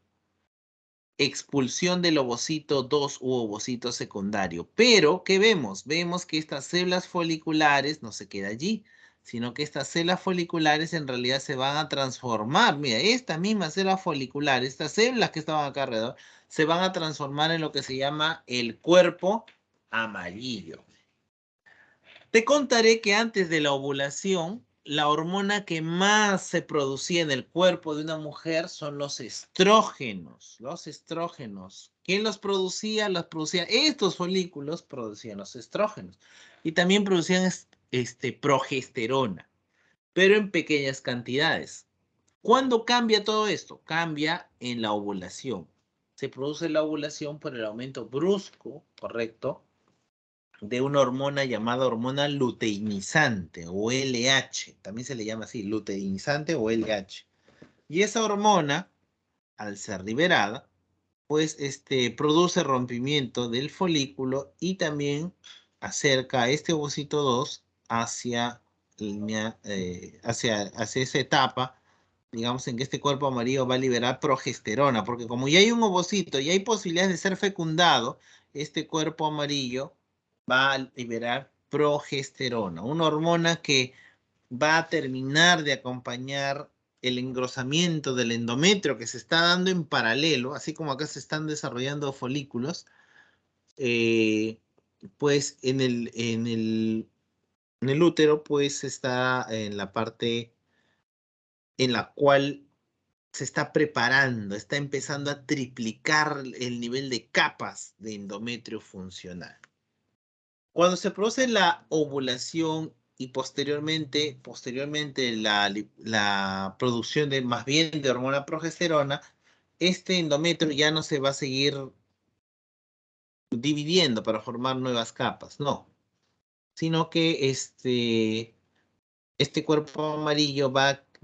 Expulsión del ovocito 2 u ovocito secundario. Pero, ¿qué vemos? Vemos que estas células foliculares no se queda allí, sino que estas células foliculares en realidad se van a transformar. Mira, estas mismas células foliculares, estas células que estaban acá alrededor, se van a transformar en lo que se llama el cuerpo amarillo. Te contaré que antes de la ovulación, la hormona que más se producía en el cuerpo de una mujer son los estrógenos. Los estrógenos. ¿Quién los producía? Los producía, estos folículos producían los estrógenos. Y también producían progesterona, pero en pequeñas cantidades. ¿Cuándo cambia todo esto? Cambia en la ovulación. Se produce la ovulación por el aumento brusco, ¿correcto?, de una hormona llamada hormona luteinizante o LH, también se le llama así, luteinizante o LH. Y esa hormona, al ser liberada, pues produce rompimiento del folículo y también acerca a este ovocito 2 hacia, hacia esa etapa, digamos, en que este cuerpo amarillo va a liberar progesterona, porque como ya hay un ovocito y hay posibilidades de ser fecundado, este cuerpo amarillo va a liberar progesterona, una hormona que va a terminar de acompañar el engrosamiento del endometrio que se está dando en paralelo, así como acá se están desarrollando folículos, eh, pues en el útero pues está en la parte en la cual se está preparando, está empezando a triplicar el nivel de capas de endometrio funcional. Cuando se produce la ovulación y posteriormente la producción de más bien de hormona progesterona, este endometrio ya no se va a seguir dividiendo para formar nuevas capas, no, sino que este cuerpo amarillo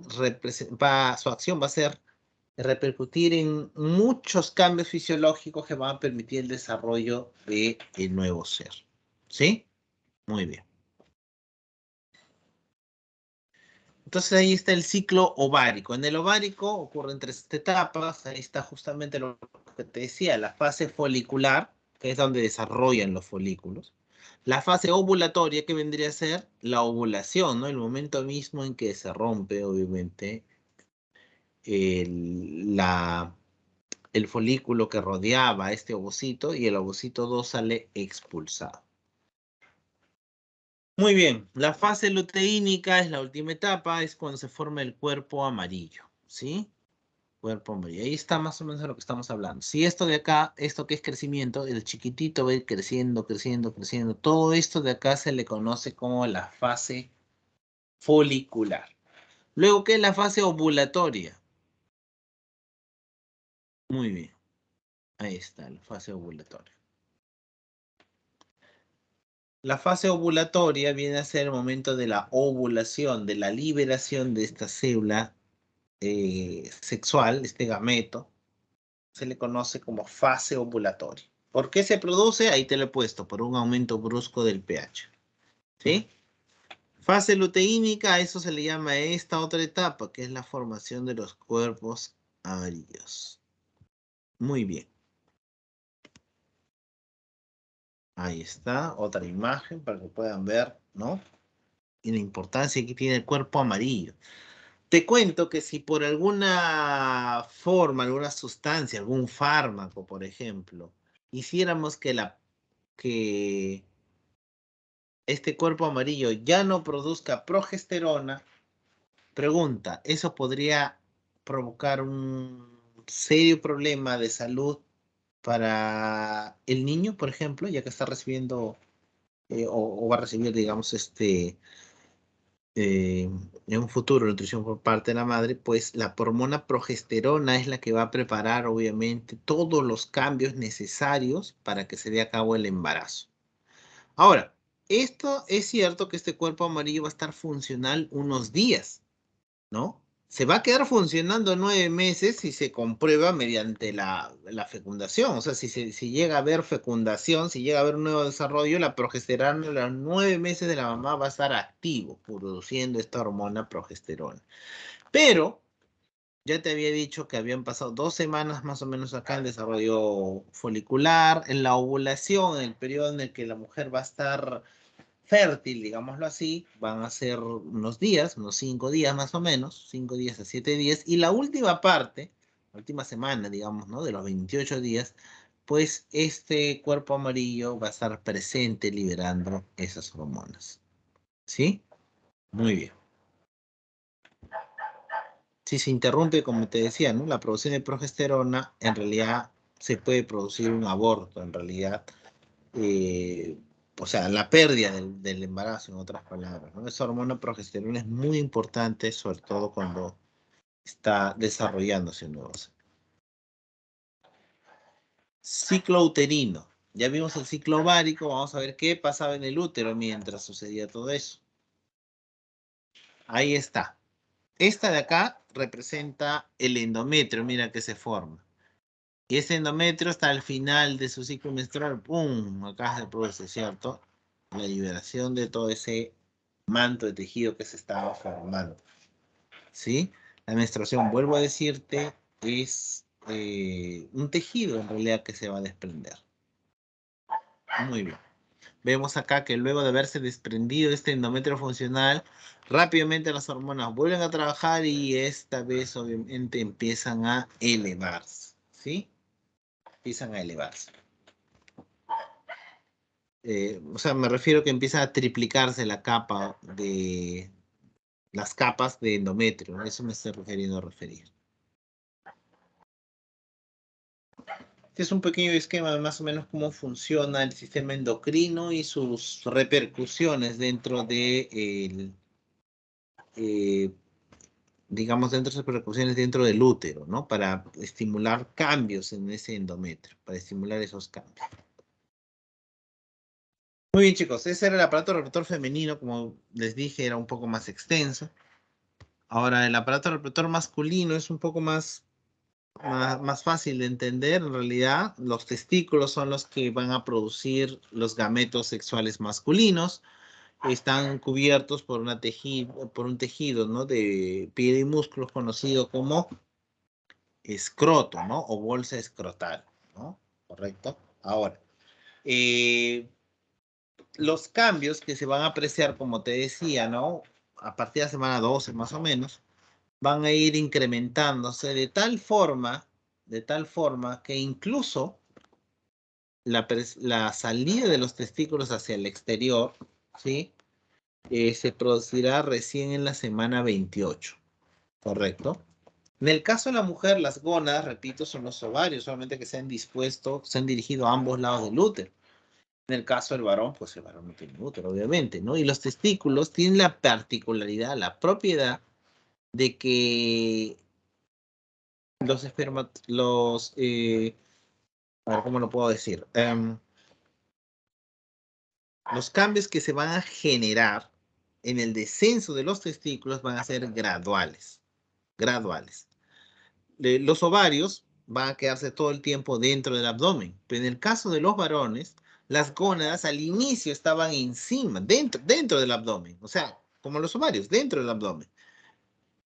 su acción va a ser repercutir en muchos cambios fisiológicos que van a permitir el desarrollo de el nuevo ser. ¿Sí? Muy bien. Entonces ahí está el ciclo ovárico. En el ovárico ocurren tres etapas. Ahí está justamente lo que te decía, la fase folicular, que es donde desarrollan los folículos. La fase ovulatoria, que vendría a ser la ovulación, ¿no? El momento mismo en que se rompe, obviamente, el folículo que rodeaba a este ovocito y el ovocito 2 sale expulsado. Muy bien, la fase luteínica es la última etapa, es cuando se forma el cuerpo amarillo, ¿sí? Cuerpo amarillo. Ahí está más o menos de lo que estamos hablando. Si esto de acá, esto que es crecimiento, el chiquitito va a ir creciendo, creciendo, creciendo. Todo esto de acá se le conoce como la fase folicular. Luego, ¿qué es la fase ovulatoria? Muy bien, ahí está, la fase ovulatoria. La fase ovulatoria viene a ser el momento de la ovulación, de la liberación de esta célula sexual, este gameto, se le conoce como fase ovulatoria. ¿Por qué se produce? Ahí te lo he puesto, por un aumento brusco del pH. ¿Sí? Fase luteínica, a eso se le llama esta otra etapa, que es la formación de los cuerpos amarillos. Muy bien. Ahí está, otra imagen para que puedan ver, ¿no? Y la importancia que tiene el cuerpo amarillo. Te cuento que si por alguna forma, alguna sustancia, algún fármaco, por ejemplo, hiciéramos que este cuerpo amarillo ya no produzca progesterona, pregunta, ¿eso podría provocar un serio problema de salud para el niño, por ejemplo, ya que está recibiendo o va a recibir, digamos, en un futuro nutrición por parte de la madre, pues la hormona progesterona es la que va a preparar obviamente todos los cambios necesarios para que se dé a cabo el embarazo. Ahora, esto es cierto que este cuerpo amarillo va a estar funcional unos días, ¿no? Se va a quedar funcionando 9 meses si se comprueba mediante la fecundación. O sea, si llega a haber fecundación, si llega a haber un nuevo desarrollo, la progesterona en los 9 meses de la mamá va a estar activo, produciendo esta hormona progesterona. Pero ya te había dicho que habían pasado 2 semanas más o menos acá en desarrollo folicular, en la ovulación, en el periodo en el que la mujer va a estar fértil, digámoslo así, van a ser unos días, unos 5 días más o menos, 5 días a 7 días, y la última parte, la última semana, digamos, ¿no? De los 28 días, pues este cuerpo amarillo va a estar presente liberando esas hormonas. ¿Sí? Muy bien. Si se interrumpe, como te decía, ¿no? La producción de progesterona, en realidad se puede producir un aborto, en realidad eh, o sea, la pérdida del embarazo, en otras palabras, ¿no? Esa hormona progesterona es muy importante, sobre todo cuando está desarrollándose un nuevo ciclo. Ciclo uterino. Ya vimos el ciclo ovárico, vamos a ver qué pasaba en el útero mientras sucedía todo eso. Ahí está. Esta de acá representa el endometrio, mira que se forma. Y ese endometrio está al final de su ciclo menstrual, ¡pum! Acá se produce, ¿cierto? La liberación de todo ese manto de tejido que se estaba formando. ¿Sí? La menstruación, vuelvo a decirte, es un tejido en realidad que se va a desprender. Muy bien. Vemos acá que luego de haberse desprendido este endometrio funcional, rápidamente las hormonas vuelven a trabajar y esta vez obviamente empiezan a elevarse. ¿Sí? Empiezan a elevarse. O sea, me refiero que empieza a triplicarse la capa de las capas de endometrio, ¿no? Eso me estoy refiriendo a referir. Este es un pequeño esquema de más o menos cómo funciona el sistema endocrino y sus repercusiones dentro de eh, digamos, dentro de sus repercusiones dentro del útero, ¿no? Para estimular cambios en ese endometrio, para estimular esos cambios. Muy bien, chicos, ese era el aparato reproductor femenino, como les dije, era un poco más extenso. Ahora, el aparato reproductor masculino es un poco más fácil de entender. En realidad, los testículos son los que van a producir los gametos sexuales masculinos. Están cubiertos por por un tejido, ¿no? De piel y músculos conocido como escroto, ¿no? O bolsa escrotal, ¿no? ¿Correcto? Ahora, eh, los cambios que se van a apreciar, como te decía, ¿no? A partir de la semana 12 más o menos, van a ir incrementándose de tal forma que incluso la salida de los testículos hacia el exterior, ¿sí? Se producirá recién en la semana 28, ¿correcto? En el caso de la mujer, las gónadas, repito, son los ovarios, solamente que se han dirigido a ambos lados del útero. En el caso del varón, pues el varón no tiene útero, obviamente, ¿no? Y los testículos tienen la particularidad, la propiedad de que a ver, ¿cómo lo puedo decir? Los cambios que se van a generar en el descenso de los testículos van a ser graduales, graduales. Los ovarios van a quedarse todo el tiempo dentro del abdomen, pero en el caso de los varones, las gónadas al inicio estaban encima, dentro del abdomen, o sea, como los ovarios, dentro del abdomen.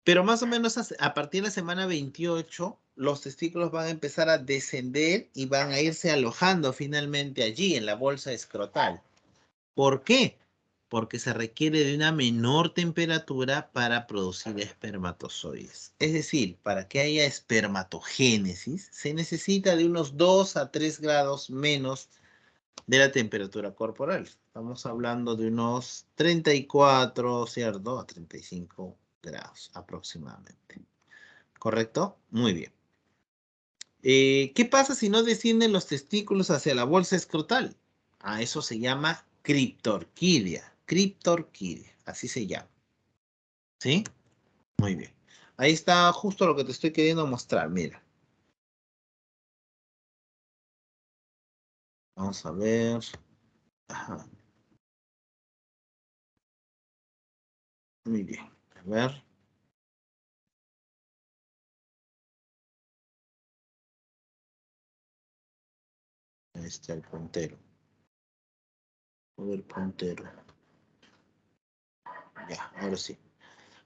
Pero más o menos a partir de la semana 28, los testículos van a empezar a descender y van a irse alojando finalmente allí, en la bolsa escrotal. ¿Por qué? Porque se requiere de una menor temperatura para producir espermatozoides. Es decir, para que haya espermatogénesis, se necesita de unos 2 a 3 grados menos de la temperatura corporal. Estamos hablando de unos 34, ¿cierto? A 35 grados aproximadamente. ¿Correcto? Muy bien. ¿Qué pasa si no descienden los testículos hacia la bolsa escrotal? A eso se llama criptorquidia. Criptorquidia, así se llama. ¿Sí? Muy bien. Ahí está justo lo que te estoy queriendo mostrar, mira. Vamos a ver. Ajá. Muy bien. A ver. Ahí está el puntero. El puntero. Ya, ahora sí.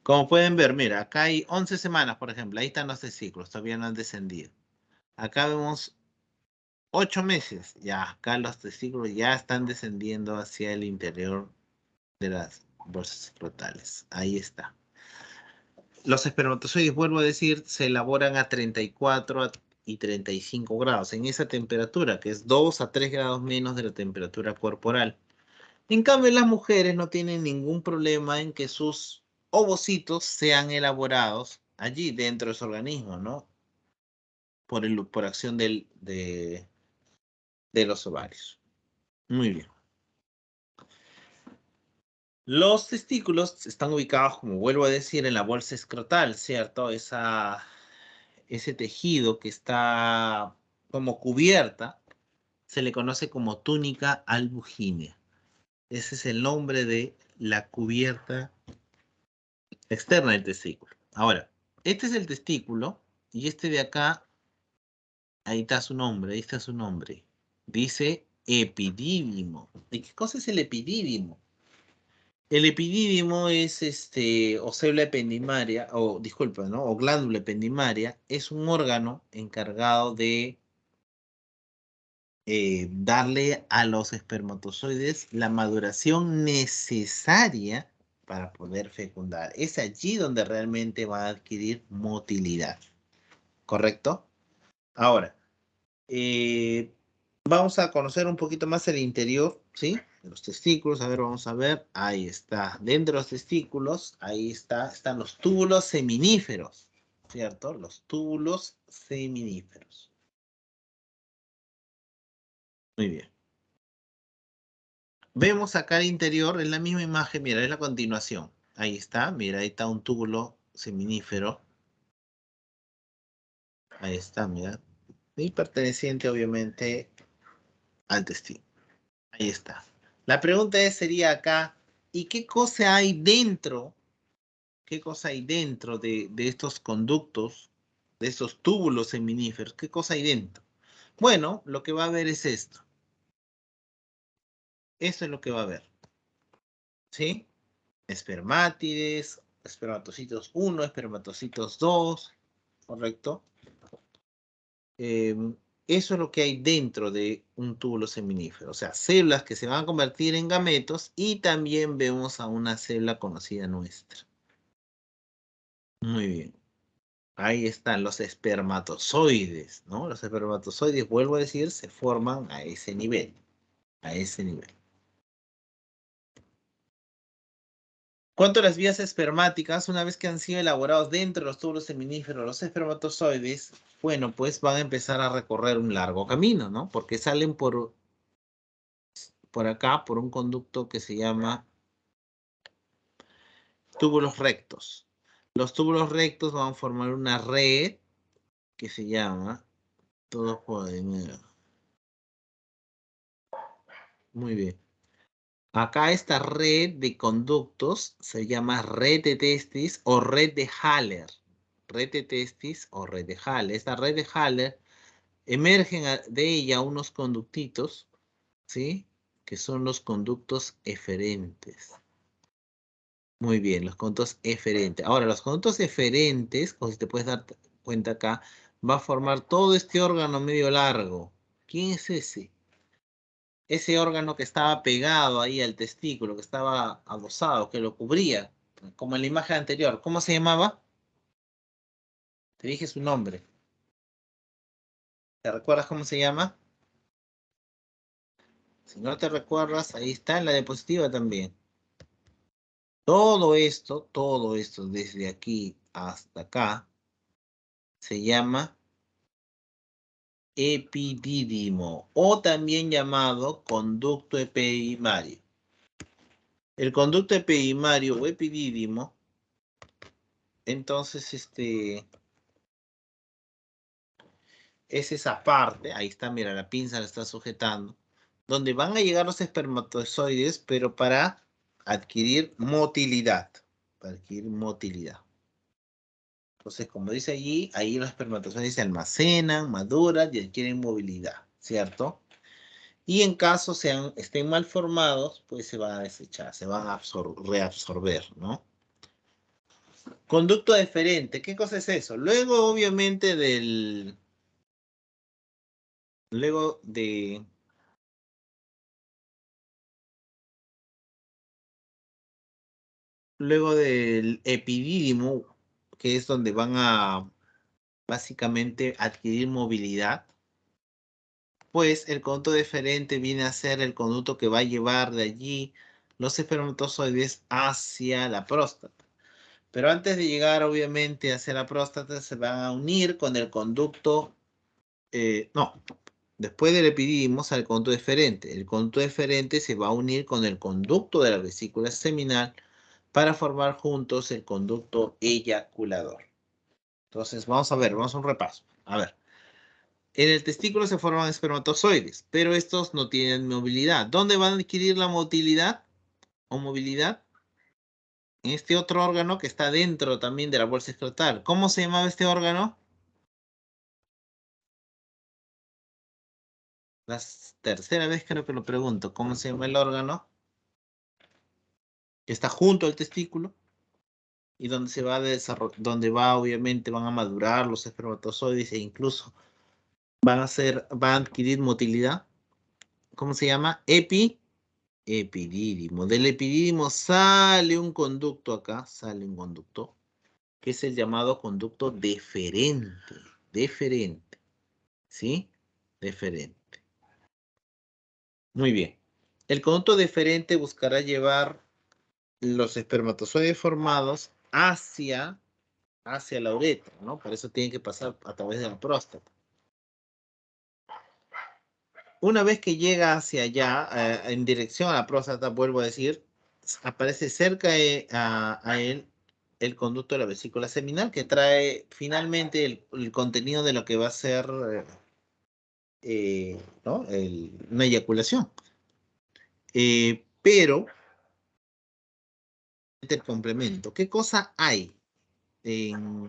Como pueden ver, mira, acá hay 11 semanas, por ejemplo. Ahí están los testículos, todavía no han descendido. Acá vemos 8 meses. Ya, acá los testículos ya están descendiendo hacia el interior de las bolsas escrotales. Ahí está. Los espermatozoides, vuelvo a decir, se elaboran a 34 y 35 grados, en esa temperatura, que es 2 a 3 grados menos de la temperatura corporal. En cambio, las mujeres no tienen ningún problema en que sus ovocitos sean elaborados allí dentro de su organismo, ¿no? Por acción de los ovarios. Muy bien. Los testículos están ubicados, como vuelvo a decir, en la bolsa escrotal, ¿cierto? Ese tejido que está como cubierta se le conoce como túnica albugínea. Ese es el nombre de la cubierta externa del testículo. Ahora, este es el testículo y este de acá, ahí está su nombre, ahí está su nombre. Dice epidídimo. ¿Y qué cosa es el epidídimo? El epidídimo es o célula ependimaria, o disculpa, ¿no? O glándula ependimaria, es un órgano encargado de darle a los espermatozoides la maduración necesaria para poder fecundar. Es allí donde realmente va a adquirir motilidad. ¿Correcto? Ahora, eh, vamos a conocer un poquito más el interior, ¿sí? De los testículos. A ver, vamos a ver. Ahí está. Dentro de los testículos, ahí están los túbulos seminíferos, ¿cierto? Los túbulos seminíferos. Muy bien. Vemos acá el interior, en la misma imagen, mira, es la continuación. Ahí está, mira, ahí está un túbulo seminífero. Ahí está, mira. Y perteneciente, obviamente, al testículo. Ahí está. La pregunta sería acá, ¿y qué cosa hay dentro? ¿Qué cosa hay dentro de estos conductos, de estos túbulos seminíferos? ¿Qué cosa hay dentro? Bueno, lo que va a haber es esto. Esto es lo que va a haber. ¿Sí? Espermátides, espermatocitos 1, espermatocitos 2, ¿correcto? Eso es lo que hay dentro de un túbulo seminífero, o sea, células que se van a convertir en gametos y también vemos a una célula conocida nuestra. Muy bien. Ahí están los espermatozoides, ¿no? Los espermatozoides, vuelvo a decir, se forman a ese nivel, a ese nivel. Cuanto a las vías espermáticas, una vez que han sido elaborados dentro de los túbulos seminíferos, los espermatozoides, bueno, pues van a empezar a recorrer un largo camino, ¿no? Porque salen por acá, por un conducto que se llama túbulos rectos. Los túbulos rectos van a formar una red que se llama, todos pueden, muy bien. Acá esta red de conductos se llama red de Testis o red de Haller. Red de Testis o red de Haller. Esta red de Haller emergen de ella unos conductitos, ¿sí? Que son los conductos eferentes. Muy bien, los conductos eferentes. Ahora, los conductos eferentes, como si te puedes dar cuenta acá, va a formar todo este órgano medio largo. ¿Quién es ese? Ese órgano que estaba pegado ahí al testículo, que estaba adosado, que lo cubría, como en la imagen anterior. ¿Cómo se llamaba? Te dije su nombre. ¿Te recuerdas cómo se llama? Si no te recuerdas, ahí está en la diapositiva también. Todo esto, desde aquí hasta acá, se llama epidídimo o también llamado conducto epidimario. El conducto epidimario o epidídimo Entonces, es esa parte, ahí está, mira, la pinza la está sujetando, donde van a llegar los espermatozoides, pero para adquirir motilidad. Para adquirir motilidad. Entonces, como dice allí, ahí los espermatozoides se almacenan, maduran y adquieren movilidad, ¿cierto? Y en caso estén mal formados, pues se van a desechar, se van a reabsorber, ¿no? Conducto deferente, ¿qué cosa es eso? Luego, obviamente, luego del epidídimo, que es donde van a básicamente adquirir movilidad, pues el conducto deferente viene a ser el conducto que va a llevar de allí los espermatozoides hacia la próstata. Pero antes de llegar, obviamente, hacia la próstata, se van a unir con el conducto, no, después del epidídimo sale el conducto deferente. El conducto deferente se va a unir con el conducto de la vesícula seminal para formar juntos el conducto eyaculador. Entonces, vamos a ver, vamos a un repaso. A ver, en el testículo se forman espermatozoides, pero estos no tienen movilidad. ¿Dónde van a adquirir la motilidad o movilidad? En este otro órgano que está dentro también de la bolsa escrotal. ¿Cómo se llamaba este órgano? La tercera vez creo que lo pregunto. ¿Cómo se llama el órgano? Que está junto al testículo y donde se va a donde obviamente van a madurar los espermatozoides e incluso van a adquirir motilidad. ¿Cómo se llama? Epidídimo. Del epidídimo sale un conducto acá, sale un conducto, que es el llamado conducto deferente. Deferente. ¿Sí? Deferente. Muy bien. El conducto deferente buscará llevar los espermatozoides formados hacia la uretra, ¿no? Por eso tienen que pasar a través de la próstata. Una vez que llega hacia allá, en dirección a la próstata, vuelvo a decir, aparece cerca a él el conducto de la vesícula seminal que trae finalmente el contenido de lo que va a ser ¿no? Una eyaculación. Pero, el complemento, ¿qué cosa hay dentro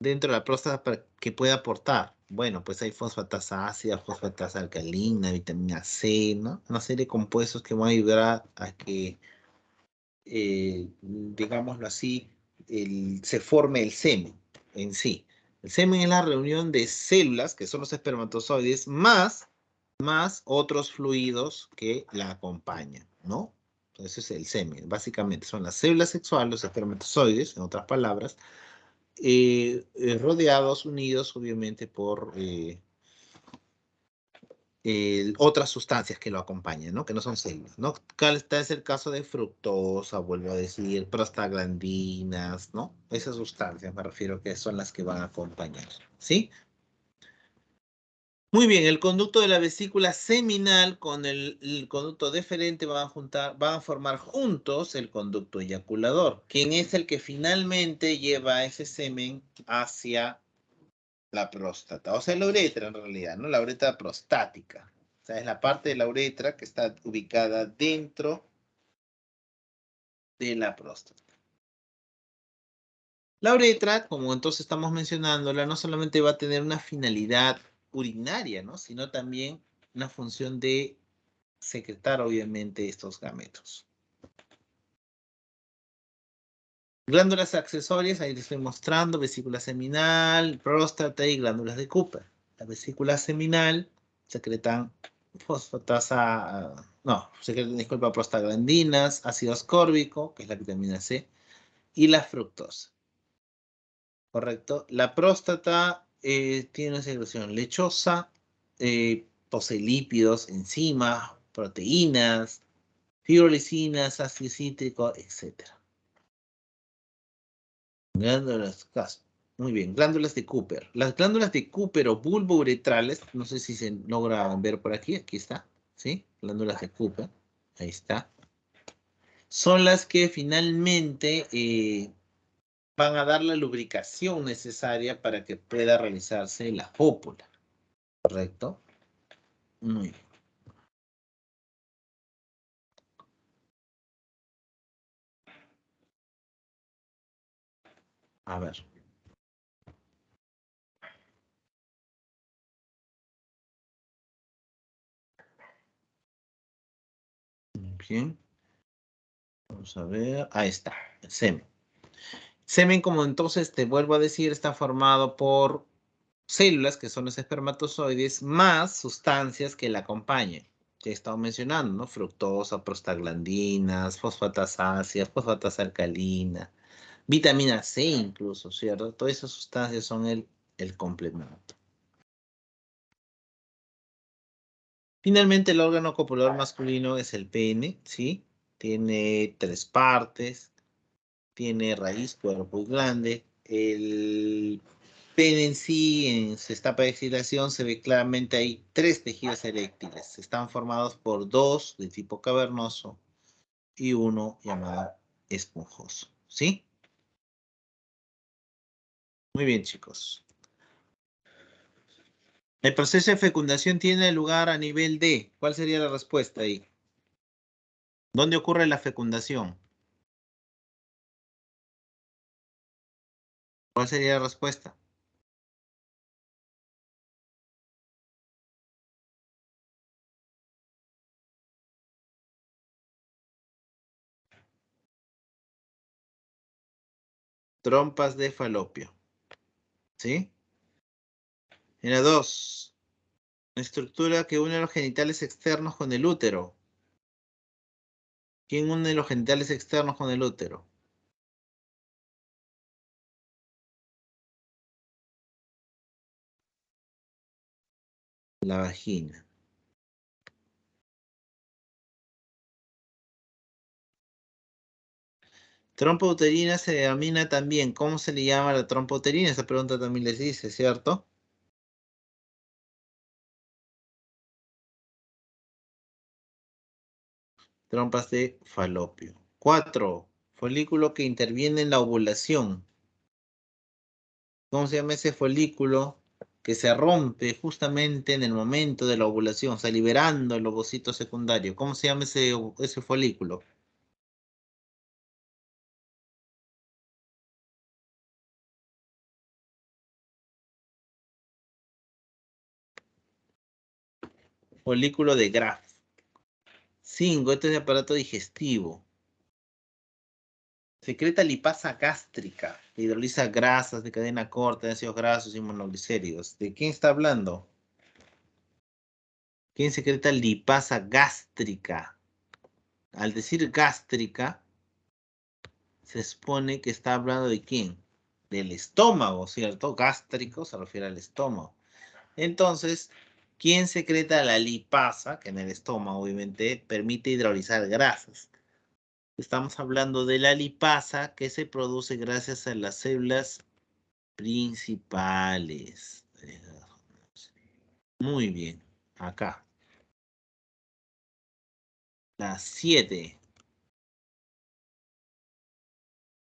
de la próstata que pueda aportar? Bueno, pues hay fosfatasa ácida, fosfatasa alcalina, vitamina C, ¿no? Una serie de compuestos que van a ayudar a que, digámoslo así, se forme el semen en sí. El semen es la reunión de células, que son los espermatozoides, más otros fluidos que la acompañan, ¿no? Entonces es el semen. Básicamente son las células sexuales, los espermatozoides, en otras palabras, rodeados, unidos, obviamente, por otras sustancias que lo acompañan, ¿no? Que no son células, ¿no? Tal es el caso de fructosa, vuelvo a decir, prostaglandinas, ¿no? Esas sustancias me refiero que son las que van a acompañar, ¿sí? Muy bien, el conducto de la vesícula seminal con el conducto deferente van a formar juntos el conducto eyaculador, quien es el que finalmente lleva ese semen hacia la próstata, o sea, la uretra en realidad, ¿no? La uretra prostática. O sea, es la parte de la uretra que está ubicada dentro de la próstata. La uretra, como entonces estamos mencionándola, no solamente va a tener una finalidad urinaria, ¿no? Sino también una función de secretar, obviamente, estos gametos. Glándulas accesorias, ahí les estoy mostrando, vesícula seminal, próstata y glándulas de Cooper. La vesícula seminal secretan fosfatasa, no, secretan, disculpa, prostaglandinas, ácido ascórbico, que es la vitamina C, y la fructosa. ¿Correcto? La próstata tiene una secreción lechosa, posee lípidos, enzimas, proteínas, fibrolicinas, ácido cítrico, etc. Glándulas, muy bien, glándulas de Cooper. Las glándulas de Cooper o bulbouretrales, no sé si se logra ver por aquí, aquí está, ¿sí? Glándulas de Cooper, ahí está. Son las que finalmente van a dar la lubricación necesaria para que pueda realizarse la cópula. ¿Correcto? Muy bien. A ver. Muy bien. Vamos a ver. Ahí está. El semen. Semen, como entonces te vuelvo a decir, está formado por células, que son los espermatozoides, más sustancias que la acompañen. Ya he estado mencionando, ¿no? Fructosa, prostaglandinas, fosfatasáceas, fosfatasa alcalina, vitamina C incluso, ¿cierto? Todas esas sustancias son el complemento. Finalmente, el órgano copulador masculino es el pene, ¿sí? Tiene 3 partes, tiene raíz, cuerpo y glande. El pene en sí, en su etapa de excitación, se ve claramente hay 3 tejidos eréctiles. Están formados por 2 de tipo cavernoso y 1 llamado esponjoso, ¿sí? Muy bien, chicos. El proceso de fecundación tiene lugar a nivel D. ¿Cuál sería la respuesta ahí? ¿Dónde ocurre la fecundación? ¿Cuál sería la respuesta? Trompas de falopio, ¿sí? En la 2, la estructura que une los genitales externos con el útero. ¿Quién une los genitales externos con el útero? La vagina. Trompa uterina se denomina también. ¿Cómo se le llama a la trompa uterina? Esa pregunta también les dice, ¿cierto? Trompas de falopio. 4, folículo que interviene en la ovulación. ¿Cómo se llama ese folículo que se rompe justamente en el momento de la ovulación, o sea, liberando el ovocito secundario? ¿Cómo se llama ese folículo? Folículo de Graf. 5, este es el aparato digestivo. Secreta lipasa gástrica, que hidroliza grasas de cadena corta, ácidos grasos y monoglicéridos. ¿De quién está hablando? ¿Quién secreta lipasa gástrica? Al decir gástrica, se supone que está hablando de quién? Del estómago, ¿cierto? Gástrico se refiere al estómago. Entonces, ¿quién secreta la lipasa? Que en el estómago, obviamente, permite hidrolizar grasas. Estamos hablando de la lipasa que se produce gracias a las células principales. Muy bien. Acá. Las 7.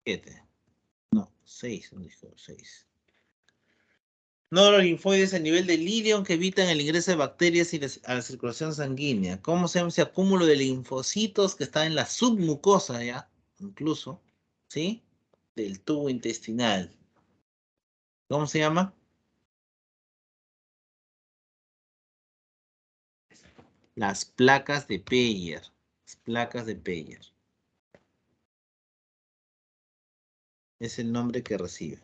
7. No, 6. No dijo 6. Neurolinfoides a nivel del ilion que evitan el ingreso de bacterias a la circulación sanguínea. ¿Cómo se llama ese acúmulo de linfocitos que está en la submucosa ya? Incluso, ¿sí? Del tubo intestinal. ¿Cómo se llama? Las placas de Peyer. Las placas de Peyer. Es el nombre que recibe.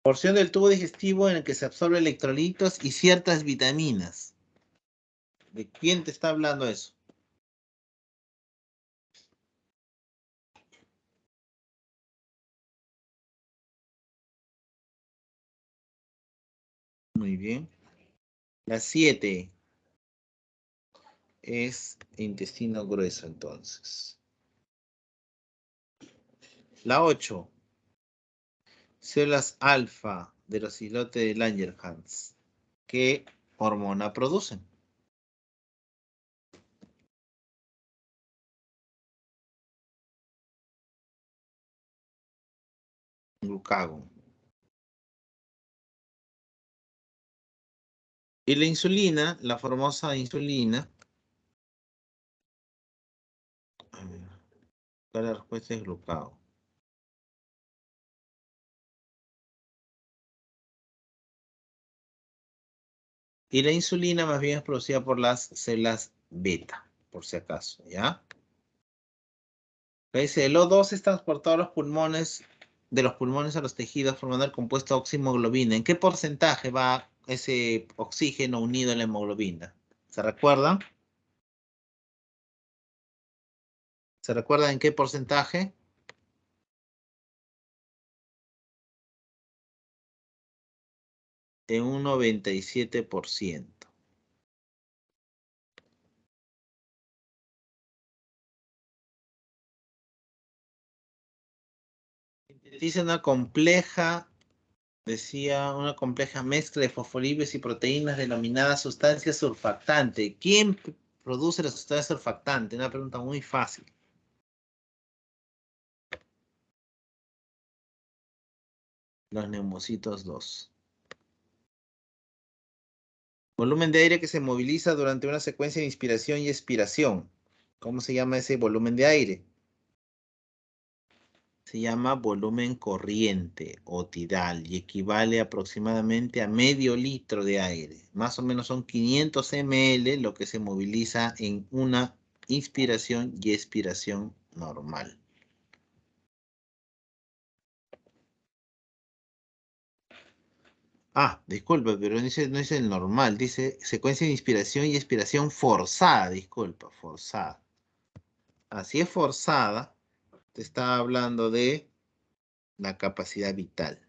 Porción del tubo digestivo en el que se absorben electrolitos y ciertas vitaminas. ¿De quién te está hablando eso? Muy bien. La 7 es intestino grueso entonces. La 8, células alfa de los islotes de Langerhans. ¿Qué hormona producen? Glucagón. Y la insulina, la famosa insulina. A ver, acá la respuesta es glucagón. Y la insulina más bien es producida por las células beta, por si acaso, ¿ya? Dice, el O2 es transportado a los pulmones, de los pulmones a los tejidos formando el compuesto oximoglobina. ¿En qué porcentaje va ese oxígeno unido a la hemoglobina? ¿Se recuerdan? ¿Se recuerdan en qué porcentaje? En un 97%. Dice una compleja mezcla de fosfolipidos y proteínas denominada sustancia surfactante. ¿Quién produce la sustancia surfactante? Una pregunta muy fácil. Los neumocitos 2. Volumen de aire que se moviliza durante una secuencia de inspiración y expiración. ¿Cómo se llama ese volumen de aire? Se llama volumen corriente o tidal y equivale aproximadamente a medio litro de aire. Más o menos son 500 ml lo que se moviliza en una inspiración y expiración normal. Ah, disculpa, pero no dice el normal, dice secuencia de inspiración y expiración forzada, disculpa, forzada. Así es forzada, te está hablando de la capacidad vital.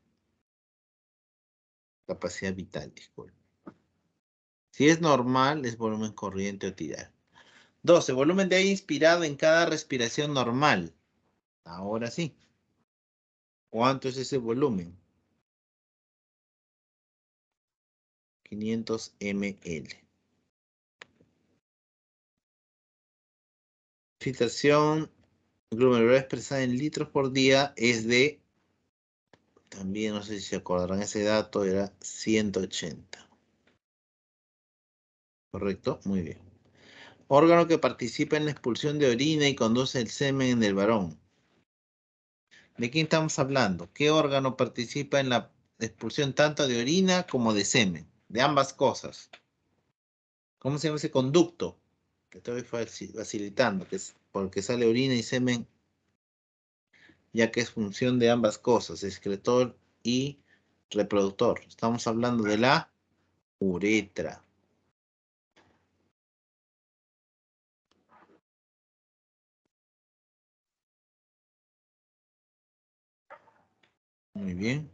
Capacidad vital, disculpa. Si es normal, es volumen corriente o tidal. 12. Volumen de aire inspirado en cada respiración normal. Ahora sí. ¿Cuánto es ese volumen? 500 ml. Filtración glomerular expresada en litros por día es de, también no sé si se acordarán ese dato, era 180. ¿Correcto? Muy bien. Órgano que participa en la expulsión de orina y conduce el semen en el varón. ¿De quién estamos hablando? ¿Qué órgano participa en la expulsión tanto de orina como de semen? De ambas cosas. ¿Cómo se llama ese conducto? Que estoy facilitando, que es porque sale orina y semen, ya que es función de ambas cosas, excretor y reproductor. Estamos hablando de la uretra. Muy bien.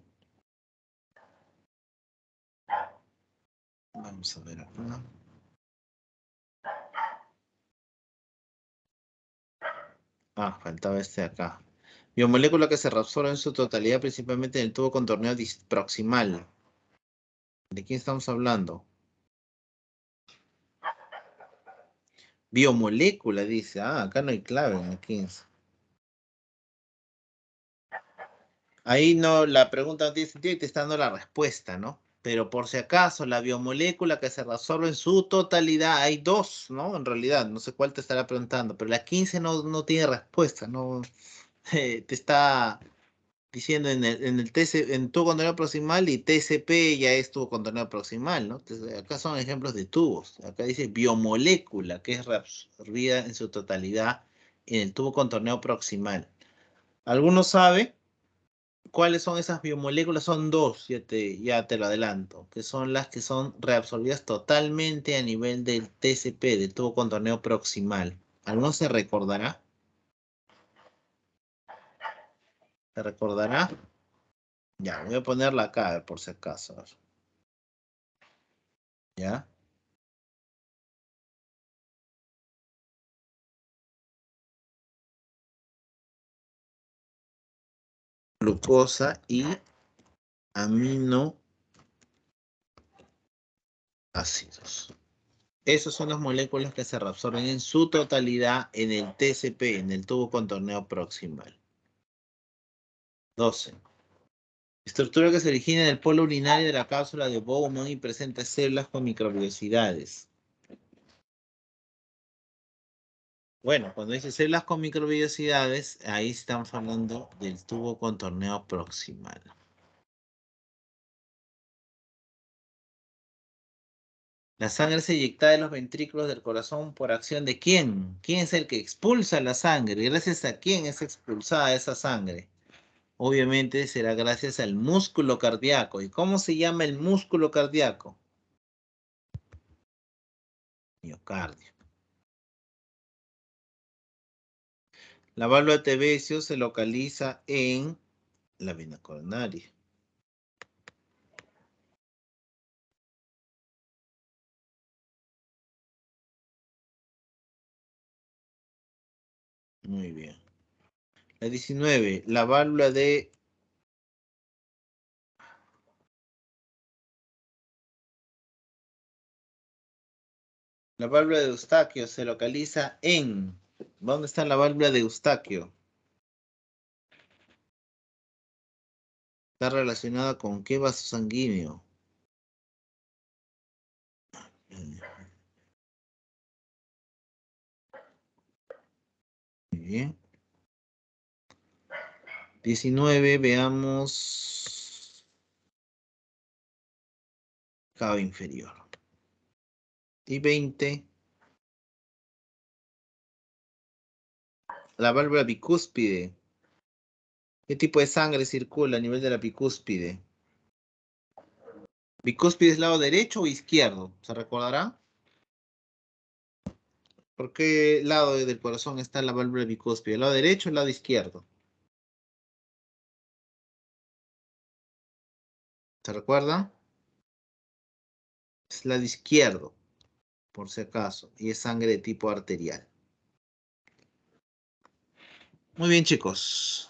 Vamos a ver acá. Ah, faltaba este de acá. Biomolécula que se reabsorbe en su totalidad, principalmente en el tubo contorneo proximal. ¿De quién estamos hablando? Biomolécula, dice. Ah, acá no hay clave en el 15. Ahí no, la pregunta no tiene sentido y te está dando la respuesta, ¿no? Pero por si acaso, la biomolécula que se reabsorbe en su totalidad, hay dos, ¿no? En realidad, no sé cuál te estará preguntando, pero la 15 no tiene respuesta, ¿no? Te está diciendo en el TC, en tubo contorneo proximal y TCP ya es tubo contorneo proximal, ¿no? Entonces, acá son ejemplos de tubos. Acá dice biomolécula, que es reabsorbida en su totalidad en el tubo contorneo proximal. ¿Alguno sabe cuáles son esas biomoléculas? Son dos, ya te lo adelanto, que son las que son reabsorbidas totalmente a nivel del TCP, del tubo contorneo proximal. ¿Alguno se recordará? ¿Se recordará? Ya, voy a ponerla acá, a ver, por si acaso. A ver. ¿Ya? Glucosa y aminoácidos. Esas son las moléculas que se reabsorben en su totalidad en el TCP, en el tubo contorneo proximal. 12. Estructura que se origina en el polo urinario de la cápsula de Bowman y presenta células con microvellosidades. Bueno, cuando dice células con microvellosidades, ahí están hablando del tubo contorneo proximal. La sangre es eyectada de los ventrículos del corazón por acción de ¿quién? ¿Quién es el que expulsa la sangre? ¿Y gracias a quién es expulsada esa sangre? Obviamente será gracias al músculo cardíaco. ¿Y cómo se llama el músculo cardíaco? Miocardio. La válvula de Tevesio se localiza en la vena coronaria. Muy bien. La 19, la válvula de Eustaquio se localiza en... ¿Dónde está la válvula de Eustaquio? Está relacionada con qué vaso sanguíneo. Muy bien. 19, veamos cabo inferior. Y 20, la válvula bicúspide. ¿Qué tipo de sangre circula a nivel de la bicúspide? ¿Bicúspide es lado derecho o izquierdo? ¿Se recordará? ¿Por qué lado del corazón está la válvula bicúspide? ¿El lado derecho o el lado izquierdo? ¿Se recuerda? Es lado izquierdo, por si acaso, y es sangre de tipo arterial. Muy bien, chicos.